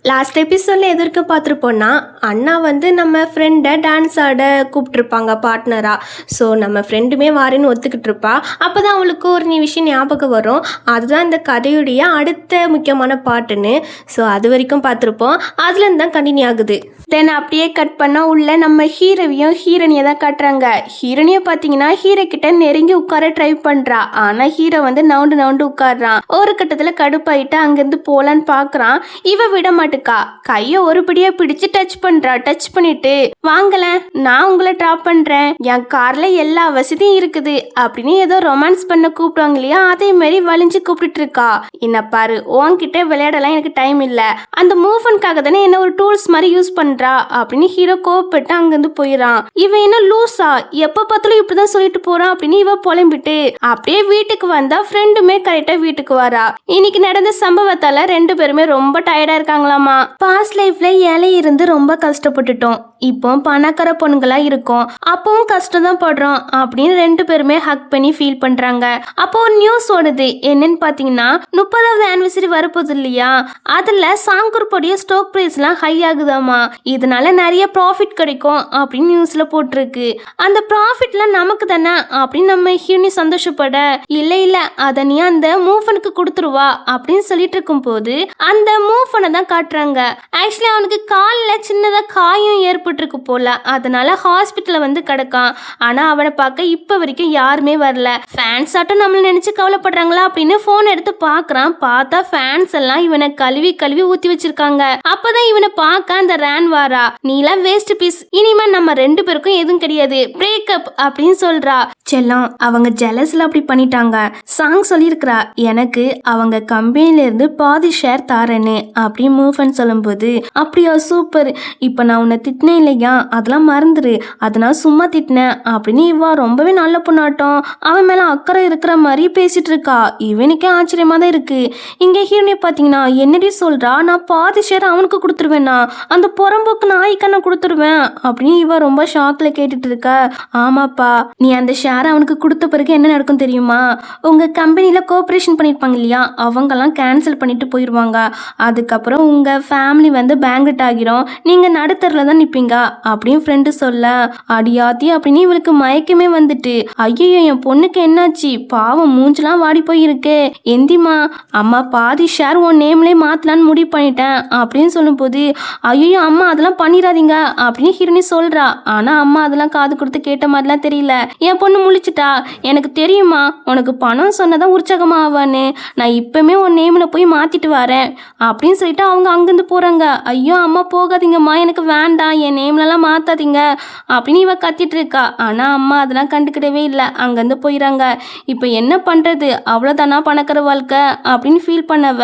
Last எபிசோடில் எதற்கு பார்த்துருப்போன்னா அண்ணா வந்து நம்ம ஃப்ரெண்டை டான்ஸ் ஆட கூப்பிட்ருப்பாங்க பார்ட்னராக. ஸோ நம்ம ஃப்ரெண்டுமே வாரேன்னு ஒத்துக்கிட்டு இருப்பா. அப்போ தான் அவளுக்கு ஒரு விஷயம் ஞாபகம் வரும். அதுதான் இந்த கதையுடைய அடுத்த முக்கியமான பாட்டுன்னு. ஸோ அது வரைக்கும் பார்த்துருப்போம். அதுலேருந்து தான் கண்டினியூ ஆகுது. தென் அப்படியே கட் பண்ணால் உள்ள நம்ம ஹீரோவையும் ஹீரோனியை தான் காட்டுறாங்க. ஹீரோனியை பார்த்தீங்கன்னா ஹீரோ கிட்ட நெருங்கி உட்கார ட்ரை பண்ணுறா. ஆனால் ஹீரோ வந்து நவுண்டு உட்காடுறான். ஒரு கட்டத்தில் கடுப்பாயிட்டு அங்கேருந்து போகலான்னு பார்க்குறான். இவ விட மாட்டுக்கா. கையை ஒருபடியாக பிடிச்சு டச் பண்ணுறா. டச் பண்ணிட்டு வாங்கல நான் உங்களை ட்ராப் பண்ணுறேன், என் காரில் எல்லா வசதியும் இருக்குது அப்படின்னு ஏதோ ரொமான்ஸ் பண்ண கூப்பிடுவாங்க இல்லையா, அதே மாதிரி வலிஞ்சு கூப்பிட்டு இருக்கா. என்ன பாரு, உன்கிட்ட விளையாடலாம் எனக்கு டைம் இல்லை, அந்த மூவ்மெண்ட்காக தானே என்ன ஒரு டூல்ஸ் மாதிரி யூஸ் பண்ணுறா அப்படின்னு ஹீரோ கோவப்பட்டு அங்கேருந்து போயிடறான். இவன் என்ன லூஸா, எப்போ பார்த்தாலும் இப்படிதான் சொல்லிட்டு போறான் அப்படின்னு இவ புலம்பிட்டு அப்படியே வீட்டுக்கு வந்தா ஃப்ரெண்டுமே கரெக்டா வீட்டுக்கு வரா. இன்னைக்கு நடந்த சம்பவத்தால ரெண்டு பேருமே ரொம்ப டயர்டா இருக்காங்களாமா. பாஸ்ட் லைஃப்ல ஏழை இருந்து ரொம்ப கஷ்டப்பட்டுட்டோம், இப்போ பணக்கார பொண்ணுங்களா இருக்கும், அப்பவும் கஷ்டம் தான் படுறோம் அப்படின்னு ரெண்டு பேருமே ஹக் பண்ணி ஃபீல் பண்றாங்க. அப்போ ஒரு நியூஸ் ஓடுது. என்னன்னு பாத்தீங்கன்னா 30வது ஆனிவர்சரி வரப்போகுது இல்லையா, அதுல சாங்கூர்போடைய ஸ்டாக் பிரைஸ் எல்லாம் ஹை ஆகுதாமா. இதனால நிறைய ப்ராஃபிட் கிடைக்கும் அப்படின்னு நியூஸ்ல போட்டிருக்கு. அந்த ப்ராஃபிட்லாம் நமக்கு தானே அப்படின்னு நம்ம ஹீரோனி சந்தோஷப்பட, இல்ல அத நீ அந்த மூஃபனுக்கு கொடுத்துருவா அப்படின்னு சொல்லிட்டு இருக்கும் போது அந்த மூஃபனை தான் காட்டுறாங்க. ஆக்சுவலி அவனுக்கு காலில் சின்னதா காயம் ஏற்பட்டிருக்கு போல, அதனால ஹாஸ்பிட்டல்ல வந்து கிடக்கான். ஆனா அவனை பார்க்க இப்ப வரைக்கும் யாருமே வரல. ஃபேன்ஸ் ஆட்டம் நம்மள நினைச்சு கவலைப்படுறாங்களா அப்படின்னு போன் எடுத்து பாக்குறான். பார்த்தா ஃபேன்ஸ் எல்லாம் இவனை கழுவி ஊத்தி வச்சிருக்காங்க. அப்பதான் இவனை பார்க்க அந்த ரேன் வாரா. நீலாம் வேஸ்ட் பீஸ், இனிமே நம்ம ரெண்டு பேருக்கும் எதுவும் கிடையாது, பிரேக்கப் அப்படின்னு சொல்றா. செல்லம் அவங்க ஜெலஸ்ல அப்படி பண்ணிட்டாங்க. சாங் சொல்லியிருக்கிறா, எனக்கு அவங்க கம்பெனில இருந்து பாதி ஷேர் தாரேன்னு அப்படின்னு மூவ் சொல்லும்போது, அப்படியா சூப்பர், இப்ப நான் உன்னை திட்டினேன் இல்லையா, அதெல்லாம் மறந்துரு, அதனால் சும்மா திட்டினேன் அப்படின்னு இவா ரொம்பவே நல்ல பொண்ணாட்டம் அவன் மேல அக்கறை இருக்கிற மாதிரி பேசிட்டு இருக்கா. இவனுக்கே ஆச்சரியமா தான் இருக்கு. இங்க ஹீரோனி பாத்தீங்கன்னா என்னடி சொல்றா, நான் பாதி ஷேர் அவனுக்கு கொடுத்துருவேனா, அந்த புறம்போக்கு நாய்க்கு நான் கொடுத்துருவேன் அப்படின்னு இவ ரொம்ப ஷாக்ல கேட்டுட்டு இருக்க. ஆமாப்பா, நீ அந்த ஷேர் அவனுக்கு கொடுத்த பிறகு என்ன நடக்கும் தெரியுமா, உங்க கம்பெனில கோஆபரேஷன் பண்ணிருப்பாங்க இல்லையா, அவங்கெல்லாம் கேன்சல் பண்ணிட்டு போயிடுவாங்க. அதுக்கப்புறம் உங்க ஃபேமிலி வந்து பேங்க்ரப்ட் ஆகிரும், நீங்க நடுத்தரில் தான் நிற்பீங்க அப்படின்னு ஃப்ரெண்டு சொல்ல, அடியாத்தி அப்படின்னு இவளுக்கு மயக்கமே வந்துட்டு, ஐயோ என் பொண்ணுக்கு என்னாச்சு, பாவம் மூஞ்செல்லாம் வாடி போயிருக்கு, எந்திமா அம்மா பாதி ஷேர் உன் நேம்லேயே மாற்றலான்னு முடிவு பண்ணிட்டேன் அப்படின்னு சொல்லும்போது, ஐயோ அம்மா அதெல்லாம் பண்ணிடாதீங்க அப்படின்னு ஹீரோனி சொல்றா. ஆனா அம்மா அதெல்லாம் காது கொடுத்து கேட்ட மாதிரிலாம் தெரியல. என் பொண்ணு முழிச்சிட்டா, எனக்கு தெரியுமா உனக்கு பணம் சொன்னதான் உற்சாகமா ஆவான்னு, நான் இப்பவுமே உன் நேம்ல போய் மாத்திட்டு வரேன் அப்படின்னு சொல்லிட்டு அவங்க அங்கிருந்து போறாங்க. ஐயோ அம்மா போகாதீங்கம்மா, எனக்கு வேண்டாம், என் நேம்லலாம் மாத்தாதீங்க அப்படின்னு இவ கத்திட்டு இருக்கா. ஆனா அம்மா அதெல்லாம் கண்டுக்கிடவே இல்லை, அங்கிருந்து போயிடறாங்க. இப்போ என்ன பண்றது, அவ்வளோதானா பணக்கிற வாழ்க்கை அப்படின்னு ஃபீல் பண்ணவ,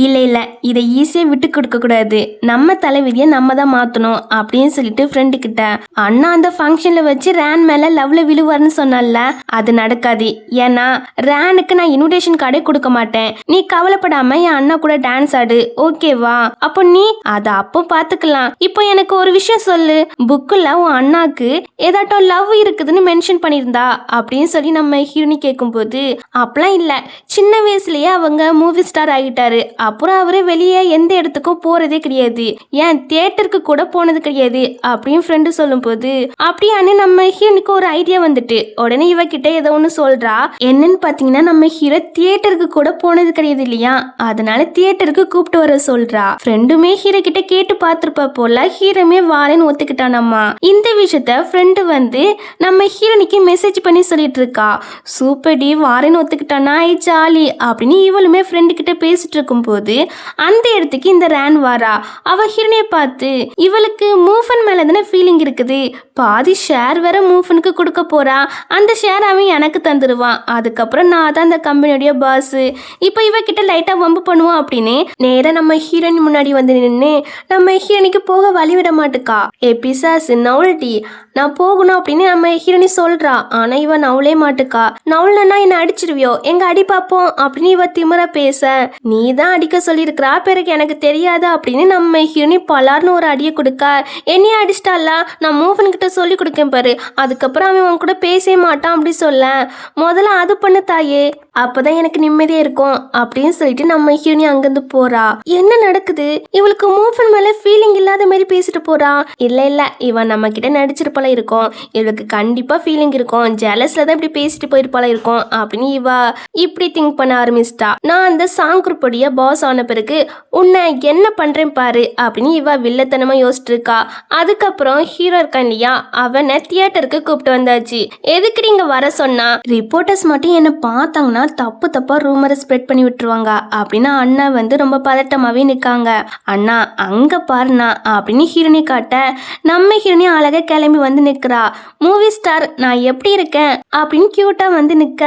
இல்ல இதை ஈஸியா விட்டு கொடுக்க கூடாது, நம்ம தலைவிதியை நம்ம தான் மாத்தணும் அப்படின்னு சொல்லிட்டு ஃப்ரெண்டு கிட்ட, அண்ணா அந்த ஃபங்க்ஷன்ல வச்சு ரேன் மேல லவ்ல விழுவார்னு சொன்னால, அது நடக்காது, ஏன்னா ரேனுக்கு நான் இன்விடேஷன் கார்டே கொடுக்க மாட்டேன், நீ கவலைப்படாம என் அண்ணா கூட டான்ஸ் ஆடு, ஓகேவா, அப்போ நீ அதை அப்போ பாத்துக்கலாம், இப்போ எனக்கு ஒரு விஷயம் சொல்லு, புக்குல உன் அண்ணாக்கு ஏதாட்டும் லவ் இருக்குதுன்னு மென்ஷன் பண்ணியிருந்தா அப்படின்னு சொல்லி நம்ம ஹீரோனி கேட்கும் போது, அப்பெல்லாம் இல்ல, சின்ன வயசுலயே அவங்க மூவி ஸ்டார் ஆகிட்டாரு, அப்புறம் அவரு வெளியே எந்த இடத்துக்கும் போறதே கிடையாது, ஏன் தியேட்டருக்கு கூட போனது கிடையாது அப்படின்னு ஃப்ரெண்டு சொல்லும் போது, அப்படியானு நம்ம ஹீரோனுக்கு ஒரு ஐடியா வந்துட்டு உடனே இவ கிட்ட ஏதோ ஒன்று சொல்றா. என்னன்னு பாத்தீங்கன்னா நம்ம ஹீரோ தியேட்டருக்கு கூட போனது கிடையாது இல்லையா, அதனால தியேட்டருக்கு கூப்பிட்டு வர சொல்றா. ஃப்ரெண்டுமே ஹீரோ கிட்ட கேட்டு பார்த்திருப்பா போல, ஹீரோமே வாரேன்னு ஒத்துக்கிட்டானம்மா. இந்த விஷயத்த ஃப்ரெண்டு வந்து நம்ம ஹீரோனிக்கு மெசேஜ் பண்ணி சொல்லிட்டு இருக்கா. சூப்பர் டி, வாரேன்னு ஒத்துக்கிட்டானா, ஐ ஜாலி அப்படின்னு இவளுமே ஃப்ரெண்டு கிட்ட பேசிட்டு இருக்கும் போது அந்த இடத்துக்கு இந்த ரேன் வாரா. அவ ஹீரோனியை பார்த்து, இவளுக்கு மூஃபன் மேல தானே ஃபீலிங் இருக்குது, பாதி ஷேர் வேற மூஃபனுக்கு கொடுக்க போறா, அந்த ஷேர் அவன் எனக்கு தந்துடுவான், அதுக்கப்புறம் நான் தான் அந்த கம்பெனியோடைய பாஸ், இப்போ இவகிட்ட லைட்டா வம்பு பண்ணுவோம் அப்படின்னு நேராக நம்ம ஹீரோயின் முன்னாடி வந்து நின்று நம்ம ஹீரோனிக்கு போக வழி விட மாட்டுக்கா. ஏ பிசாசு நவுல்டி, நான் போகணும் அப்படின்னு நம்ம ஹீரோனி சொல்றா. ஆனா இவ நவுலே மாட்டுக்கா. நவுலன்னா என்ன அடிச்சிருவியோ, எங்க அடி பார்ப்போம் அப்படின்னு இவ திமிர பேச, நீ தான் அடிக்க சொல்லியிருக்கிறா, பிறகு எனக்கு தெரியாது அப்படின்னு நம்ம ஹீரோனி பலார்னு ஒரு அடி அடியை கொடுக்க, என்னையே அடிச்சிட்டால, நான் மோகன் கிட்ட சொல்லி கொடுக்கேன் பாரு, அதுக்கப்புறம் அவன் உன் கூட பேசவே மாட்டான் அப்படி சொல்ல, முதல்ல அது பண்ணு தாயே, அப்பதான் எனக்கு நிம்மதியா இருக்கும் அப்படின்னு சொல்லிட்டு நம்ம ஹீரோனி அங்கிருந்து போறா. என்ன நடக்குது, இவளுக்கு மோகன் மேல ஃபீலிங் இல்லாத மாதிரி பேசிட்டு போறா. இல்ல இவன் நம்ம கிட்ட நடிச்சிருப்பால இருக்கும், இவளுக்கு கண்டிப்பா ஃபீலிங் இருக்கும், ஜெலஸ்ல தான் இப்படி பேசிட்டு போயிருப்பால இருக்கும் அப்படின்னு இவ இப்படி திங்க் பண்ண ஆரம்பிச்சிட்டா. நான் அந்த சாங் குரூப்புடைய பாஸ் ஆன பிறகு உன்னை என்ன பண்றேன் பாரு அப்படின்னு இவ வில்லத்தனமா யோசிச்சுட்டு இருக்கா. அதுக்கப்புறம் ஹீரோ இருக்கான் இல்லையா, அவனை தியேட்டருக்கு கூப்பிட்டு வந்தாச்சு. எதுக்கு நீங்க வர சொன்னா, ரிப்போர்ட்டர்ஸ் மட்டும் என்ன பார்த்தாங்கன்னா தப்பா ரூமரை ஸ்ப்ரெட் பண்ணி விட்டுருவாங்க அப்படின்னு அண்ணா வந்து ரொம்ப பதட்டமாவே நிக்காங்க. அண்ணா அங்க பாருண்ணா அப்படின்னு ஹீரோனி காட்ட, நம்ம ஹீரோனி அழகா கிளம்பி வந்து நிக்கிறா. மூவி ஸ்டார் நான் எப்படி இருக்கேன் அப்படின்னு கியூட்டா வந்து நிக்க,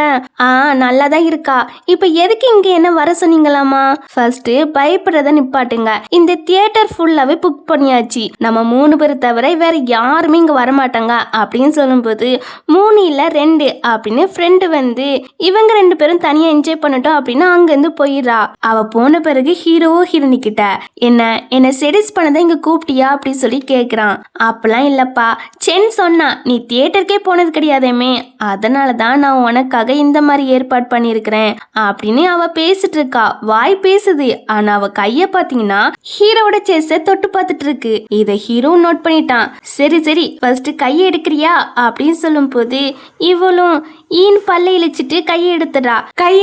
நல்லாதான் இருக்கா, இப்ப எதுக்கு இங்க என்ன வர சொன்னீங்களாமா, ஃபர்ஸ்ட் பயப்படுறத நிப்பாட்டுங்க, இந்த தியேட்டர் ஃபுல்லாவே புக் பண்ணியாச்சு, நம்ம 3 பேர் தவிர வேற யாருமே இங்க வரமாட்டாங்க அப்படின்னு சொல்லும்போது 3 இல்ல 2 அப்படின்னு ஃப்ரெண்டு வந்து இவங்க 2 பேரும் தனியா என்ஜாய் பண்ணட்டும் அப்படின்னு அங்கிருந்து போயிடுறா. அவ போன பிறகு ஹீரோனி கிட்ட என்ன செடிஸ் பண்ணதான் இங்க கூப்பிட்டியா அப்படின்னு சொல்லி கேக்குறான். அப்பெல்லாம் இல்லப்பா, சென் சொன்னா நீ தியேட்டருக்கே போனது கிடையாதேமே, அதனாலதான் நான் உனக்காக இந்த மாதிரி ஏற்பாடு பண்ணிருக்கிறேன் அப்படின்னு அவ பேசிட்டு இருக்கா. வாய் பேசுது, ஆனா அவ கைய பாத்தீங்கன்னா ஹீரோட சேஸ தொட்டு பார்த்துட்டு இருக்கு. இத ஹீரோ நோட் பண்ணிட்டான். சரி ஃபர்ஸ்ட் கையை எடுக்கிறியா அப்படின்னு சொல்லும் போது இவளும் ஈன் பல்ல இழிச்சிட்டு கையை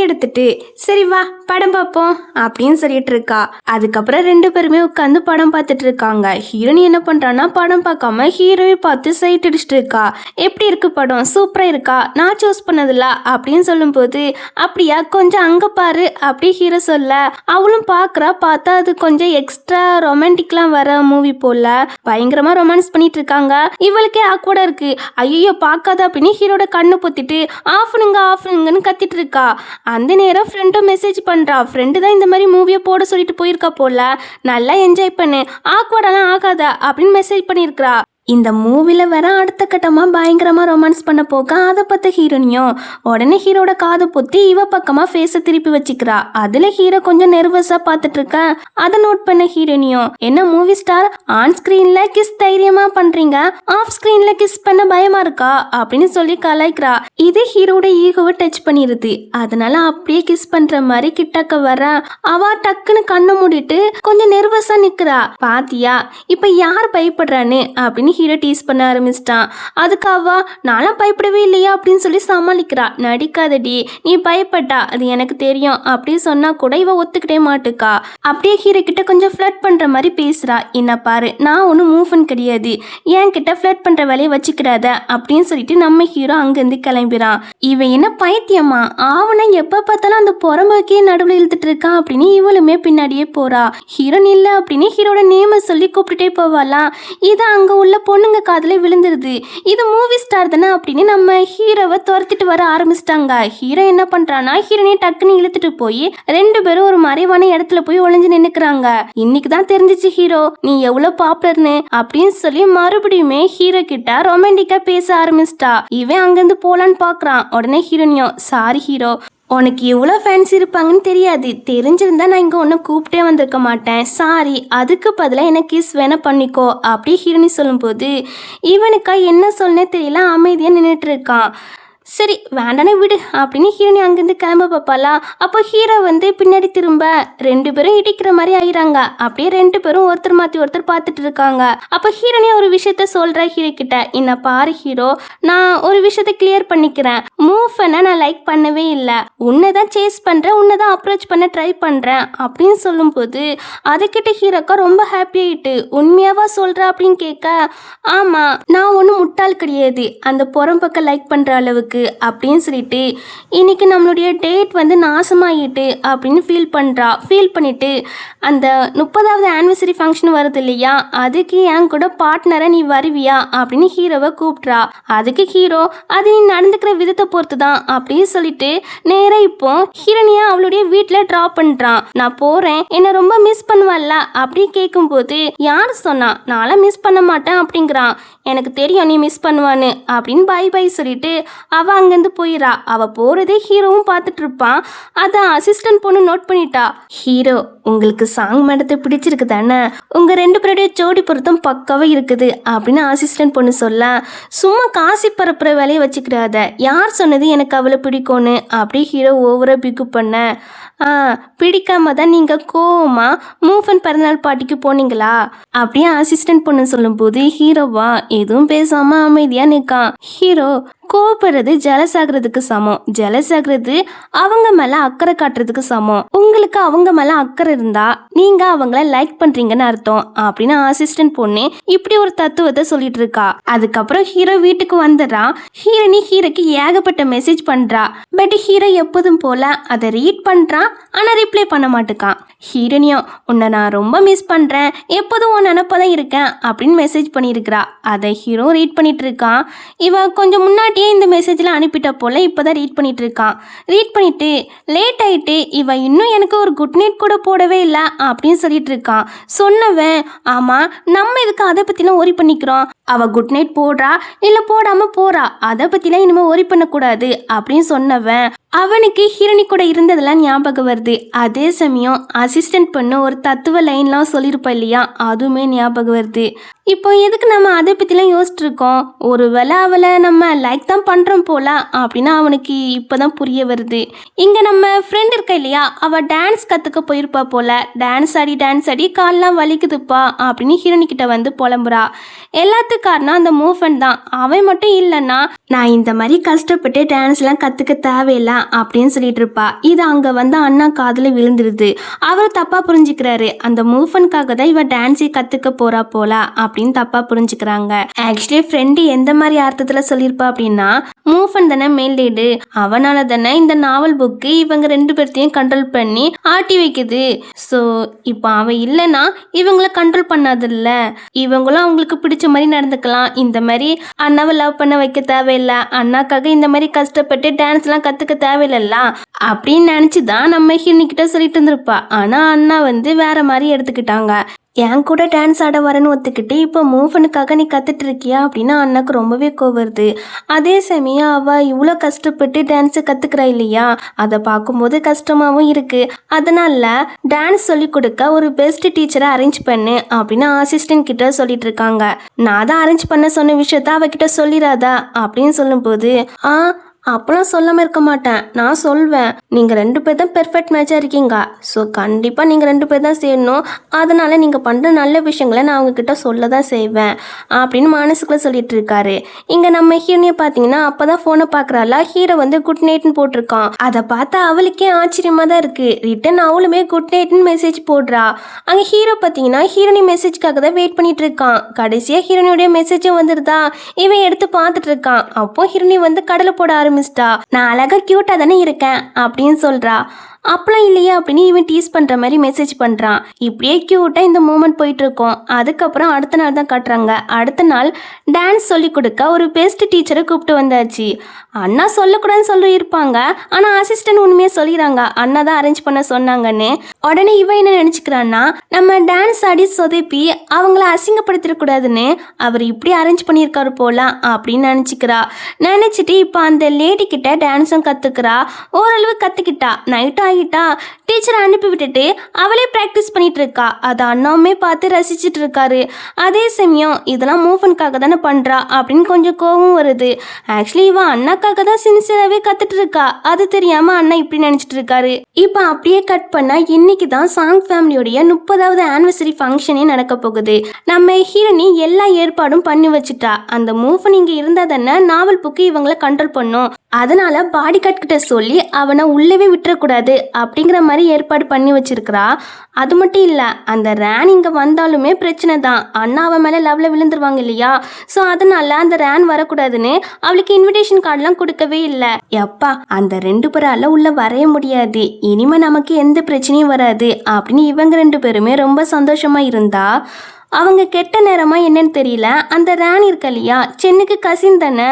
எடுத்துட்டு சரி வா படம் பார்ப்போம் அப்படின்னு சொல்லிட்டு இருக்கா. அதுக்கப்புறம் 2 பேருமே உட்காந்து படம் பார்த்துட்டு இருக்காங்க. ஹீரோனி என்ன பண்றான்னா படம் பார்க்காம ஹீரோவை பார்த்து சைட் அடிச்சுட்டு இருக்கா. எப்படி இருக்கு படம், சூப்பரா இருக்கா, நான் சூஸ் பண்ணதில்ல அப்படின்னு சொல்லும் போது அப்படியா கொஞ்சம் அங்க பாரு அப்படி ஹீரோ சொல்ல, அவளும் பாக்குறா. பார்த்தா அது கொஞ்சம் எக்ஸ்ட்ரா ரொமான்டிக்லாம் வர மூவி போல, பயங்கரமா ரொமான்ஸ் பண்ணிட்டு இருக்காங்க. இவளுக்கே ஆக்வர்டா இருக்கு. ஐயோ பார்க்காத அப்படின்னு ஹீரோட கண்ணு பொத்திட்டு ஆஃப்னுங்கன்னு கத்திட்டு இருக்கா. அந்த நேரம் ஃப்ரெண்டும் மெசேஜ் பண்றா. ஃப்ரெண்டு தான் இந்த மாதிரி மூவியை போட சொல்லிட்டு போயிருக்கா போல, நல்லா என்ஜாய் பண்ணு, ஆக்வர்டெல்லாம் ஆகாத அப்படின்னு மெசேஜ் பண்ணியிருக்கிறா. இந்த மூவில வேற அடுத்த கட்டமா பயங்கரமா ரொமான்ஸ் பண்ண போக அதை பார்த்த ஹீரோனியும் உடனே ஹீரோட காது பொத்தி இவ பக்கமா ஃபேஸ திருப்பி வச்சுக்கிறா. அதுல ஹீரோ கொஞ்சம் நெர்வஸா பார்த்துட்டு இருக்க. அதை நோட் பண்ண ஹீரோனியும், என்ன மூவி ஸ்டார், ஆன் ஸ்கிரீன்ல கிஸ் தைரியமா பண்றீங்க, ஆஃப் ஸ்கிரீன்ல கிஸ் பண்ண பயமா இருக்கா அப்படின்னு சொல்லி கலாய்க்கிறா. இது ஹீரோட ஈகோவை டச் பண்ணிருது. அதனால அப்படியே கிஸ் பண்ற மாதிரி கிட்டக்க வர அவ டக்குன்னு கண்ணை மூடிட்டு கொஞ்சம் நெர்வஸா நிக்கிறா. பாத்தியா இப்ப யார் பயப்படுறான்னு அப்படின்னு ஹீரோ டீஸ் பண்ண ஆரம்பிச்சிட்டான். அதுக்கு அவ நானும் பயப்படவே இல்லையா அப்படின்னு சொல்லி சமாளிக்கிறா. நடிக்காதடி, நீ பயப்பட்டா அது எனக்கு தெரியும் அப்படின்னு சொன்னா கூட இவ ஒத்துக்கிட்டே மாட்டுக்கா. அப்படியே ஹீரோ கிட்ட கொஞ்சம் ஃபிளட் பண்ற மாதிரி பேசுறா. என்ன பாரு, நான் ஒன்னும் மூவன் கிடையாது, என் கிட்ட ஃபிளட் பண்ற வேலையை வச்சுக்கிறாத அப்படின்னு சொல்லிட்டு நம்ம ஹீரோ அங்கிருந்து கிளம்பிறான். இவன் என்ன பைத்தியமா, அவனை எப்ப பார்த்தாலும் அந்த புறம்போக்கே நடுவில் இழுத்துட்டு இருக்கான் அப்படின்னு இவளுமே பின்னாடியே போறா. ஹீரோன் இல்ல அப்படின்னு ஹீரோட நேம சொல்லி கூப்பிட்டுட்டே போவாளாம். இது அங்க உள்ள பொண்ணுங்க காதுல விழுந்துருது. இது மூவி ஸ்டார் தானே அப்படின்னு நம்ம ஹீரோவை துரத்திட்டு வர ஆரம்பிச்சிட்டாங்க. ஹீரோ என்ன பண்றானா ஹீரோனை டக்குன்னு இழுத்துட்டு போய் 2 பேரும் ஒரு மறைவான இடத்துல போய் ஒளிஞ்சு நின்னுக்கிறாங்க. இன்னைக்குதான் தெரிஞ்சிச்சு ஹீரோ நீ எவ்வளவு பாப்புலர்னு அப்படின்னு சொல்லி மறுபடியுமே ஹீரோ கிட்ட ரொமான்டிக்கா பேச ஆரம்பிச்சிட்டா. இவன் அங்கிருந்து போலான்னு பாக்குறான். உடனே ஹீரோனியும், சாரி ஹீரோ, உனக்கு எவ்வளோ ஃபேன்ஸ் இருப்பாங்கன்னு தெரியாது, தெரிஞ்சிருந்தா நான் இங்கே ஒன்றும் கூப்பிட்டே வந்திருக்க மாட்டேன், சாரி, அதுக்கு பதிலாக எனக்கு கிஸ் வேணா பண்ணிக்கோ அப்படி ஹீரோனி சொல்லும்போது இவனுக்கா என்ன சொல்லனே தெரியல, அமைதியாக நின்றுட்டு இருக்கான். சரி வேண்டானே விடு அப்படின்னு ஹீரோனி அங்கேருந்து கிளம்ப பார்ப்பாளா. அப்போ ஹீரோ வந்து பின்னாடி திரும்ப 2 பேரும் இடிக்கிற மாதிரி ஆயிராங்க. அப்படியே 2 பேரும் ஒருத்தர் மாற்றி ஒருத்தர் பார்த்துட்டு இருக்காங்க. அப்போ ஹீரோனி ஒரு விஷயத்த சொல்கிற ஹீரோ கிட்ட, என்ன பாரு ஹீரோ, நான் ஒரு விஷயத்த கிளியர் பண்ணிக்கிறேன், மூவனை நான் லைக் பண்ணவே இல்லை, உன்னை தான் சேஸ் பண்ணுறேன், உன்னை தான் அப்ரோச் பண்ண ட்ரை பண்ணுறேன் அப்படின்னு சொல்லும்போது அதுக்கிட்ட ஹீரோக்கா ரொம்ப ஹாப்பி ஆகிட்டு, உண்மையாவா சொல்கிற அப்படின்னு கேட்க, ஆமாம் நான் ஒன்றும் முட்டாள் கிடையாது அந்த புறம்பக்கம் லைக் பண்ணுற அளவுக்கு அப்படின்னு சொல்லிட்டு இன்னைக்கு நம்மளுடைய டேட் வந்து நாசமாகிட்டு அப்படின்னு ஃபீல் பண்ணிட்டு அந்த 30வது ஆனிவர்சரி ஃபங்க்ஷன் வருது இல்லையா, அதுக்கு என் கூட பார்ட்னரை நீ வருவியா அப்படின்னு ஹீரோவை கூப்பிட்றா. அதுக்கு ஹீரோ அது நீ நடந்துக்கிற விதத்தை பொறுத்து தான் அப்படின்னு சொல்லிட்டு நேராக இப்போ ஹீரோனியா அவளுடைய வீட்டில் ட்ராப் பண்ணுறான். நான் போகிறேன், என்னை ரொம்ப மிஸ் பண்ணுவல்ல அப்படி கேட்கும்போது, யார் சொன்னா நான்லாம் மிஸ் பண்ண மாட்டேன் அப்படிங்கிறான். எனக்கு தெரியும் நீ மிஸ் பண்ணுவான்னு அப்படின்னு பை சொல்லிட்டு அவ அவள் அங்கேருந்து போயிடா. அவள் போகிறதே ஹீரோவும் பார்த்துட்டு இருப்பான். அதை அசிஸ்டன்ட் பொண்ணு நோட் பண்ணிட்டா. ஹீரோ, உங்களுக்கு சாங் மேடத்தை பிடிச்சிருக்கு தானே, உங்கள் 2 பேருடைய ஜோடி பொருத்தம் பக்காவே இருக்குது அப்படின்னு அசிஸ்டன்ட் பொண்ணு சொல்ல, சும்மா காசி பரப்புற வேலையை வச்சுக்கிறாத, யார் சொன்னது எனக்கு அவளை பிடிக்கும்னு அப்படி ஹீரோ ஓவரா பிக்கு பண்ண. பிடிக்காம தான் நீங்கள் கோவமா மூஃபன் பிறந்தநாள் பாட்டிக்கு போனீங்களா அப்படியே அசிஸ்டன்ட் பொண்ணு சொல்லும்போது ஹீரோவா எதுவும் பேசாமல் அமைதியாக நிற்கான். ஹீரோ, கோபப்படுறது ஜெலஸ் ஆகுறதுக்கு சமம், ஜெலஸ் ஆகுறது அவங்க மேலே அக்கறை காட்டுறதுக்கு சமம். உங்களுக்கு அவங்க மேலே அக்கறை இருந்தா நீங்க அவங்கள லைக் பண்றீங்கன்னு அர்த்தம் அப்படின்னு அசிஸ்டன்ட் பொண்ணு இப்படி ஒரு தத்துவத்தை சொல்லிட்டு இருக்கா. அதுக்கப்புறம் ஹீரோ வீட்டுக்கு வந்துடுறான். ஹீரோனி ஹீரோக்கு ஏகப்பட்ட மெசேஜ் பண்றா. பட் ஹீரோ எப்போதும் போல அதை ரீட் பண்றான், ஆனா ரிப்ளை பண்ண மாட்டேக்கான். ஹீரோனியும், உன்னை நான் ரொம்ப மிஸ் பண்றேன், எப்போதும் உன் நினப்பதான் இருக்கேன் அப்படின்னு மெசேஜ் பண்ணியிருக்கிறா. அதை ஹீரோ ரீட் பண்ணிட்டு இருக்கான். இவன் கொஞ்சம் முன்னாடி இந்த மெசேஜ்லாம் அனுப்பிட்ட போல இப்போதான் ரீட் பண்ணிட்டு இருக்கான். ரீட் பண்ணிட்டு லேட் ஆயிட்டு இவன் இன்னும் எனக்கு ஒரு குட் நைட் கூட போடவே இல்லை அப்படின்னு சொல்லிட்டு இருக்கான். சொன்னவன், ஆமா நம்ம இதுக்கு அதை பத்திலாம் ஒரி பண்ணிக்கிறோம், அவ குட் நைட் போடுறா இல்ல போடாம போறா, அதை பத்திலாம் இனிமே ஒரி பண்ணக்கூடாது அப்படின்னு சொன்னவன் அவனுக்கு ஹீரோனி கூட இருந்ததெல்லாம் ஞாபகம் வருது. அதே சமயம் அசிஸ்டன்ட் பண்ண ஒரு தத்துவ லைன்லாம் சொல்லியிருப்பா இல்லையா, அதுவுமே ஞாபகம் வருது. இப்போ எதுக்கு நம்ம அதை பற்றிலாம் யோசிச்சுட்டு இருக்கோம், ஒரு வேளை அவளை நம்ம லைக் தான் பண்ணுறோம் போல அப்படின்னு அவனுக்கு இப்போதான் புரிய வருது. இங்கே நம்ம ஃப்ரெண்ட் இருக்கா இல்லையா, அவள் டான்ஸ் கற்றுக்க போயிருப்பா போல. டான்ஸ் ஆடி கால்லாம் வலிக்குதுப்பா அப்படின்னு ஹீரோனி கிட்ட வந்து புலம்புறா. எல்லாத்துக்கும் காரணம் அந்த மூவ்மெண்ட் தான். அவன் மட்டும் இல்லைன்னா நான் இந்த மாதிரி கஷ்டப்பட்டு டான்ஸ்லாம் கற்றுக்க தேவையில்லை அப்படின்னு சொல்லிட்டு இருப்பா. இது அங்கே வந்து அண்ணா காதில் விழுந்துருது. அவர் தப்பாக புரிஞ்சுக்கிறாரு, அந்த மூவ்மெண்ட்காக தான் இவ டான்ஸை கற்றுக்க போறா போல அப்படின்னு தப்பாக புரிஞ்சுக்கிறாங்க. ஆக்சுவலி ஃப்ரெண்டு எந்த மாதிரி அர்த்தத்தில் சொல்லியிருப்பா அப்படின்னா, மூவ்மெண்ட் தானே மெயின் லீடு, அவனால தானே இந்த நாவல் புக்கு இவங்க 2 பேர்த்தையும் கண்ட்ரோல் பண்ணி ஆட்டி வைக்குது. ஸோ இப்போ அவன் இல்லைன்னா இவங்கள கண்ட்ரோல் பண்ணாதில்ல, இவங்களும் அவங்களுக்கு பிடிச்ச மாதிரி நடந்துக்கலாம். இந்த மாதிரி அண்ணாவை லவ் பண்ண வைக்க தேவையில்லை, அண்ணாக்காக இந்த மாதிரி கஷ்டப்பட்டு டான்ஸ்லாம் கற்றுக்க தேவையில்லைல்ல அப்படின்னு நினச்சிதான் நம்ம ஹீரோனிக்கிட்ட சொல்லிட்டு இருந்திருப்பா. ஆனால் அண்ணா வந்து வேற மாதிரி எடுத்துக்கிட்டாங்க. என் கூட டான்ஸ் ஆட வரேன்னு ஒத்துக்கிட்டு இப்போ மூவ்மெண்ட்டுக்காக நீ கற்றுட்டு இருக்கியா அப்படின்னு அண்ணாக்கு ரொம்பவே கோவம் வருது. அதே சமயம் அவள் இவ்வளோ கஷ்டப்பட்டு டான்ஸை கற்றுக்கிறா இல்லையா, அதை பார்க்கும்போது கஷ்டமாகவும் இருக்குது. அதனால டான்ஸ் சொல்லி கொடுக்க ஒரு பெஸ்ட் டீச்சரை அரேஞ்ச் பண்ணு அப்படின்னு அசிஸ்டன்ட் கிட்ட சொல்லிட்டு இருக்காங்க. நான் தான் அரேஞ்ச் பண்ண சொன்ன விஷயத்த அவகிட்ட சொல்லிடாதா அப்படின்னு சொல்லும்போது, அப்பெல்லாம் சொல்லாமல் இருக்க மாட்டேன், நான் சொல்வேன். நீங்கள் 2 பேர் தான் பெர்ஃபெக்ட் மேட்சாக இருக்கீங்க, ஸோ கண்டிப்பாக நீங்கள் 2 பேர் தான் செய்யணும். அதனால் நீங்கள் பண்ணுற நல்ல விஷயங்களை நான் அவங்கக்கிட்ட சொல்ல தான் செய்வேன் அப்படின்னு மனசுக்குள்ளே சொல்லிட்டு இருக்காரு. இங்கே நம்ம ஹீரோனியை பார்த்தீங்கன்னா அப்போ தான் ஃபோனை பார்க்குறாளா, ஹீரோ வந்து குட் நைட்னு போட்டிருக்கான். அதை பார்த்தா அவளுக்கே ஆச்சரியமாக தான் இருக்குது. ரிட்டன் அவளுமே குட் நைட்னு மெசேஜ் போடுறா. அங்கே ஹீரோ பார்த்தீங்கன்னா ஹீரோனி மெசேஜ்க்காக தான் வெயிட் பண்ணிட்டு இருக்கான். கடைசியாக ஹீரோனியோடைய மெசேஜும் வந்துருதா, இவன் எடுத்து பார்த்துட்டு இருக்கான். அப்போ ஹீரோனி வந்து கடலை போட ஆரம்பிச்சிட்டா. நான் அழகா கியூட்டா தானே இருக்கேன் அப்படின்னு சொல்றா. அப்பெல்லாம் இல்லையா அப்படின்னு இவன் டீஸ் பண்ணுற மாதிரி மெசேஜ் பண்ணுறான். இப்படியே க்யூட்டாக இந்த மூமெண்ட் போயிட்டு இருக்கோம். அதுக்கப்புறம் அடுத்த நாள் தான் காட்டுறாங்க. அடுத்த நாள் டான்ஸ் சொல்லி கொடுக்க ஒரு பெஸ்ட் டீச்சரை கூப்பிட்டு வந்தாச்சு. அண்ணா சொல்லக்கூடாதுன்னு சொல்லியிருப்பாங்க, ஆனால் அசிஸ்டன்ட் உண்மையாக சொல்லிடுறாங்க அண்ணா தான் அரேஞ்ச் பண்ண சொன்னாங்கன்னு. உடனே இவன் என்ன நினச்சிக்கிறான்னா, நம்ம டான்ஸ் ஆடி சொதப்பி அவங்கள அசிங்கப்படுத்திடக்கூடாதுன்னு அவர் இப்படி அரேஞ்ச் பண்ணியிருக்காரு போல அப்படின்னு நினச்சிக்கிறா. நினச்சிட்டு இப்போ அந்த லேடி கிட்ட டான்ஸும் கற்றுக்கிறா. ஓரளவு கற்றுக்கிட்டா. நைட்டும் ஆகிட்டா. டீச்சரை அனுப்பி விட்டுட்டு அவளே ப்ராக்டிஸ் பண்ணிட்டு இருக்கா. அதை அண்ணாவுமே பார்த்து ரசிச்சுட்டு இருக்காரு. அதே சமயம் இதெல்லாம் மூவ்மெண்ட்காக தானே பண்ணுறா அப்படின்னு கொஞ்சம் கோபம் வருது. ஆக்சுவலி இவன் அண்ணாக்காக தான் சின்சியராகவே கற்றுட்டு இருக்கா. அது தெரியாமல் அண்ணா இப்படி நினச்சிட்டு இருக்காரு. இப்போ அப்படியே கட் பண்ணால் இன்னைக்கு தான் சாங் ஃபேமிலியோடைய 30வது ஆனிவர்சரி ஃபங்க்ஷனே நடக்க போகுது. நம்ம ஹீரோனி எல்லா ஏற்பாடும் பண்ணி வச்சுட்டா. அந்த மூவ்மெண்ட் இங்கே இருந்தால் தானே நாவல் புக்கு இவங்களை கண்ட்ரோல் பண்ணும். அதனால பாடி கார்ட் கிட்ட சொல்லி அவனை உள்ளவே விட்டுறக்கூடாது அப்படிங்கிற மாதிரி ஏற்பாடு பண்ணி வச்சிருக்கிறா. அது மட்டும் இல்லை, அந்த ரேன் இங்கே வந்தாலுமே பிரச்சனை தான். அண்ணா அவன் மேலே லவ்வில் விழுந்துருவாங்க இல்லையா, ஸோ அதனால அந்த ரேன் வரக்கூடாதுன்னு அவளுக்கு இன்விடேஷன் கார்டெலாம் கொடுக்கவே இல்லை. எப்பா, அந்த 2 பேரால உள்ள வரைய முடியாது, இனிமே நமக்கு எந்த பிரச்சனையும் வராது அப்படின்னு இவங்க 2 பேருமே ரொம்ப சந்தோஷமா இருந்தா. அவங்க கெட்ட நேரமா என்னன்னு தெரியல, அந்த ரேன் இருக்க இல்லையா, சென்னுக்கு கசின் தானே,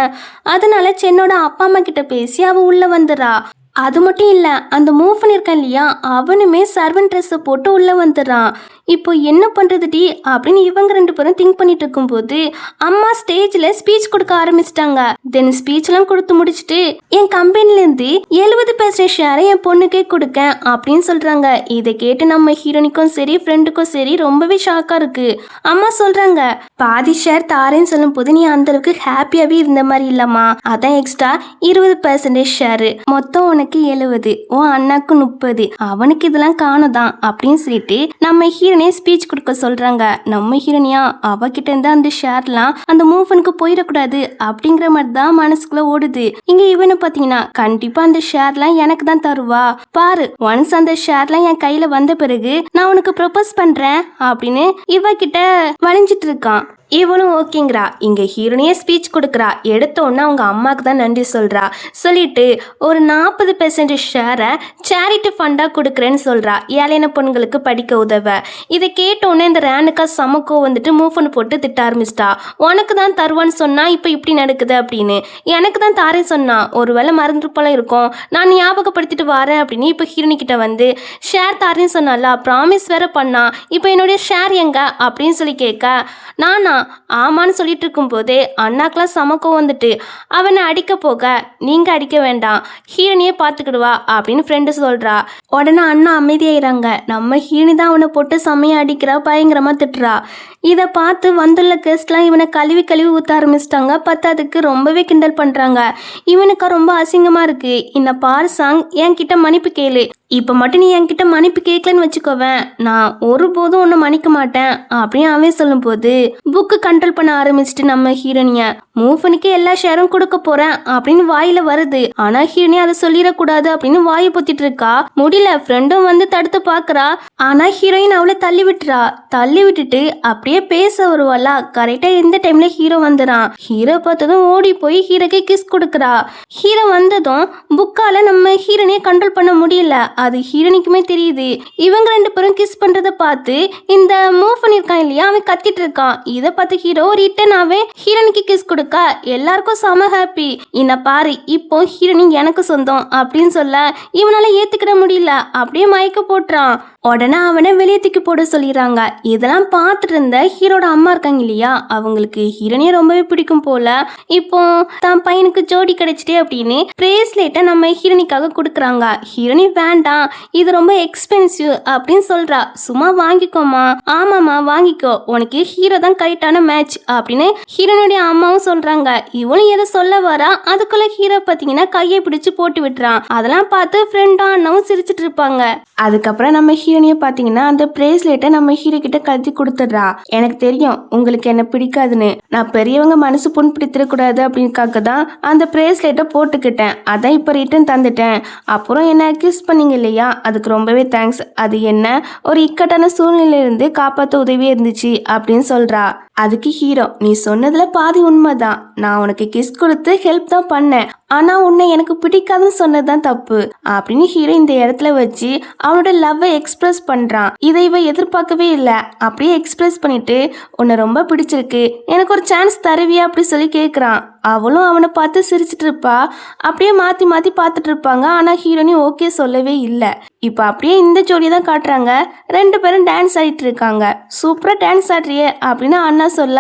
அதனால சென்னோட அப்பா அம்மா கிட்ட பேசி அவ உள்ள வந்துடுறா. அது மட்டும் இல்லை, அந்த மூவ் பண்ணியிருக்கான் இல்லையா, அவனுமே சர்வன்ட் ட்ரெஸ்ஸை போட்டு உள்ளே வந்துடுறான். இப்போ என்ன பண்றது டி அப்படின்னு இவங்க 2 பேரும் திங்க் பண்ணிட்டு இருக்கும்போது அம்மா ஸ்டேஜ்ல ஸ்பீச் கொடுக்க ஆரம்பிச்சிட்டாங்க. தென் ஸ்பீச் எல்லாம் கொடுத்து முடிச்சுட்டு என் கம்பெனில இருந்து 70% ஷேரை என் பொண்ணுக்கே கொடுக்கேன் அப்படின்னு சொல்றாங்க. இதை கேட்டு நம்ம ஹீரோனிக்கும் சரி ஃப்ரெண்டுக்கும் சரி ரொம்பவே ஷாக்கா இருக்கு. அம்மா சொல்றாங்க, பாதி ஷேர் தாரேன்னு சொல்லும் போது நீ அந்த அளவுக்கு ஹாப்பியாவே இருந்த மாதிரி இல்லம்மா, அதான் எக்ஸ்ட்ரா 20% ஷேரு, மொத்தம் உனக்கு 70, உன் அண்ணாக்கு 30, அவனுக்கு இதெல்லாம் காணுதான் அப்படின்னு சொல்லிட்டு நம்ம ஹீரோனே ஸ்பீச் கொடுக்க சொல்றாங்க. நம்ம ஹீரோனியா அவகிட்ட இருந்து அந்த ஷேர்லாம் அந்த மூவனுக்கு போயிடக்கூடாது அப்படிங்கிற மாதிரி தான் மனசுக்குள்ள ஓடுது. இங்க இவனை பாத்தீங்கன்னா கண்டிப்பா அந்த ஷேர்லாம் எனக்கு தான் தருவா பாரு, ஒன்ஸ் அந்த ஷேர்லாம் என் கையில வந்த பிறகு நான் உனக்கு ப்ரொபோஸ் பண்றேன் அப்படின்னு இவகிட்ட வளைஞ்சிட்டு இருக்கான். இவளும் ஓகேங்கிறா. இங்க ஹீரோனியே ஸ்பீச் கொடுக்குறா. எடுத்தோன்னா அவங்க அம்மாவுக்கு தான் நன்றி சொல்றா. சொல்லிட்டு ஒரு 40% ஷேரை சேரிட்டி ஃபண்டா கொடுக்குறேன்னு சொல்றா, ஏழையான பொண்ணுங்களுக்கு படிக்க உதவ. இதை கேட்டோன்னே இந்த ரேணுக்கா சமக்கோ வந்துட்டு மூவ் பண்ணி போட்டு திட்ட ஆரம்பிச்சிட்டா. உனக்கு தான் தருவான்னு சொன்னா இப்போ இப்படி நடக்குது அப்படின்னு. எனக்கு தான் தாரேன்னு சொன்னா, ஒருவேளை மறந்து போல இருக்கும், நான் ஞாபகப்படுத்திட்டு வரேன் அப்படின்னு இப்போ ஹீரோனி கிட்ட வந்து ஷேர் தாரேன்னு சொன்னால, ப்ராமிஸ் வேற பண்ணா, இப்போ என்னுடைய ஷேர் எங்க அப்படின்னு சொல்லி கேட்க, நானா ஆமான்னு சொல்லிட்டு இருக்கும் போதே அண்ணாக்கெல்லாம் சமக்கம் வந்துட்டு அவனை அடிக்க போக, நீங்க அடிக்க வேண்டாம், ஹீரோனியே பார்த்துக்கிடுவா அப்படின்னு ஃப்ரெண்டு சொல்றா. உடனே அண்ணா அமைதியாயிறாங்க. நம்ம ஹீரோனி தான் அவனை போட்டு செம்மையா அடிக்கிறா, பயங்கரமா திட்டுறா. இதை பார்த்து வந்துள்ள கெஸ்ட்லாம் இவனை கழுவி கழுவி ஊற்ற ஆரம்பிச்சிட்டாங்க. பத்தாதுக்கு ரொம்பவே கிண்டல் பண்ணுறாங்க. இவனுக்கு ரொம்ப அசிங்கமாக இருக்கு. இந்த பார் சாங் என்கிட்ட மன்னிப்பு கேளு, இப்போ மட்டும் நீ என்கிட்ட மன்னிப்பு கேட்கலன்னு வச்சுக்கோவேன், நான் ஒருபோதும் ஒன்றும் மன்னிக்க மாட்டேன் அப்படின்னு அவன் சொல்லும்போது புக்கு கண்ட்ரோல் பண்ண ஆரம்பிச்சுட்டு நம்ம ஹீரோனிய மூவனுக்கு எல்லா ஷேரும் கொடுக்க போறேன் அப்படின்னு வாயில வருது. ஆனா ஹீரோனி அதை சொல்லிடக்கூடாது அப்படின்னு வாயை பொத்திட்டு இருக்கா. முடியல, ஃப்ரெண்டும் வந்து தடுத்து பாக்குறா. ஆனா ஹீரோயின் அவளை தள்ளி விட்டுறா. தள்ளி விட்டுட்டு அப்படியே பேச வருவாளா, கரெக்டா இந்த டைம்ல ஹீரோ வந்துறான். ஹீரோ பார்த்ததும் ஓடி போய் ஹீரோக்கு கிஸ் கொடுக்குறா. ஹீரோ வந்ததும் புக்கால நம்ம ஹீரோனியை கண்ட்ரோல் பண்ண முடியல. அது ஹீரோனிக்குமே தெரியுது. இவங்க 2 பேரும் கிஸ் பண்றத பார்த்து இந்த மூவ் பண்ணிருக்கான் இல்லையா, அவன் கத்திட்டு இருக்கான். இதை பார்த்து ஹீரோ ரிட்டனாவே ஹீரோனிக்கு கிஸ் கொடுக்க எல்லாருக்கும் செம ஹாப்பி. என்ன பாரு, இப்போ ஹீரோனி எனக்கு சொந்தம் அப்படின்னு சொல்ல இவனால ஏத்துக்கிட முடியல. அப்படியே மயக்க போட்டுறான். உடனே அவனை வெளியே தூக்கி போட சொல்லிடுறாங்க. இதெல்லாம் பார்த்துட்டு இருந்த ஹீரோட அம்மா இருக்காங்க இல்லையா, அவங்களுக்கு ஹீரோனியை ரொம்பவே பிடிக்கும் போல. இப்போ தான் பையனுக்கு ஜோடி கிடைச்சிட்டே அப்படின்னு பிரேஸ்லெட்டை நம்ம ஹீரோனிக்காக கொடுக்குறாங்க. ஹீரோனி வேண்டாம், இது ரொம்ப எக்ஸ்பென்சிவ் அப்படின்னு சொல்றா. சும்மா வாங்கிக்கோமா. ஆமாமா வாங்கிக்கோ, உனக்கு ஹீரோ தான் கரெக்டான மேட்ச் அப்படின்னு ஹீரோனுடைய அம்மாவும் சொல்றாங்க. இவனும் எதை சொல்ல வரா, அதுக்குள்ள ஹீரோ பார்த்தீங்கன்னா கையை பிடிச்சு போட்டு விட்டுறான். அதெல்லாம் பார்த்து ஃப்ரெண்டும் அண்ணாவும் சிரிச்சிட்டு இருப்பாங்க. அதுக்கப்புறம் நம்ம ஹீரோனியை பார்த்தீங்கன்னா அந்த பிரேஸ்லெட்டை நம்ம ஹீரோ கிட்ட கழுத்தி கொடுத்துடுறா. எனக்கு தெரியும் உங்களுக்கு என்ன பிடிக்காதுன்னு, நான் பெரியவங்க மனசு புண் பிடித்திடக்கூடாது அப்படின்னுக்காக தான் அந்த பிரேஸ்லெட்டை போட்டுக்கிட்டேன், அதான் இப்போ ரிட்டன் தந்துட்டேன். அப்புறம் என்ன கிஸ் பண்ணீங்க இல்லையா, அதுக்கு ரொம்பவே தேங்க்ஸ். அது என்ன ஒரு இக்கட்டான சூழ்நிலையிலிருந்து காப்பாற்ற உதவியே இருந்துச்சு அப்படின்னு சொல்றா. அதுக்கு ஹீரோ, நீ சொன்னதுல பாதி உண்மைதான், நான் உனக்கு கிஸ் கொடுத்து ஹெல்ப் தான் பண்ணேன், ஆனா உன்னை எனக்கு பிடிக்காதுன்னு சொன்னதுதான் தப்பு அப்படின்னு ஹீரோ இந்த இடத்துல வச்சு அவனோட லவ்வை எக்ஸ்பிரஸ் பண்றான். இதை இவ எதிர்பார்க்கவே இல்லை. அப்படியே எக்ஸ்பிரஸ் பண்ணிட்டு உன்னை ரொம்ப பிடிச்சிருக்கு, எனக்கு ஒரு சான்ஸ் தருவியா அப்படி சொல்லி கேட்குறான். அவளும் அவனை பார்த்து சிரிச்சிட்டு இருப்பா. அப்படியே மாற்றி மாற்றி பார்த்துட்டு இருப்பாங்க. ஆனால் ஹீரோனி ஓகே சொல்லவே இல்லை. இப்போ அப்படியே இந்த ஜோடி தான் காட்டுறாங்க. 2 பேரும் டான்ஸ் ஆடிட்டு இருக்காங்க. சூப்பராக டான்ஸ் ஆடுறியே அப்படின்னு அண்ணா சொல்ல,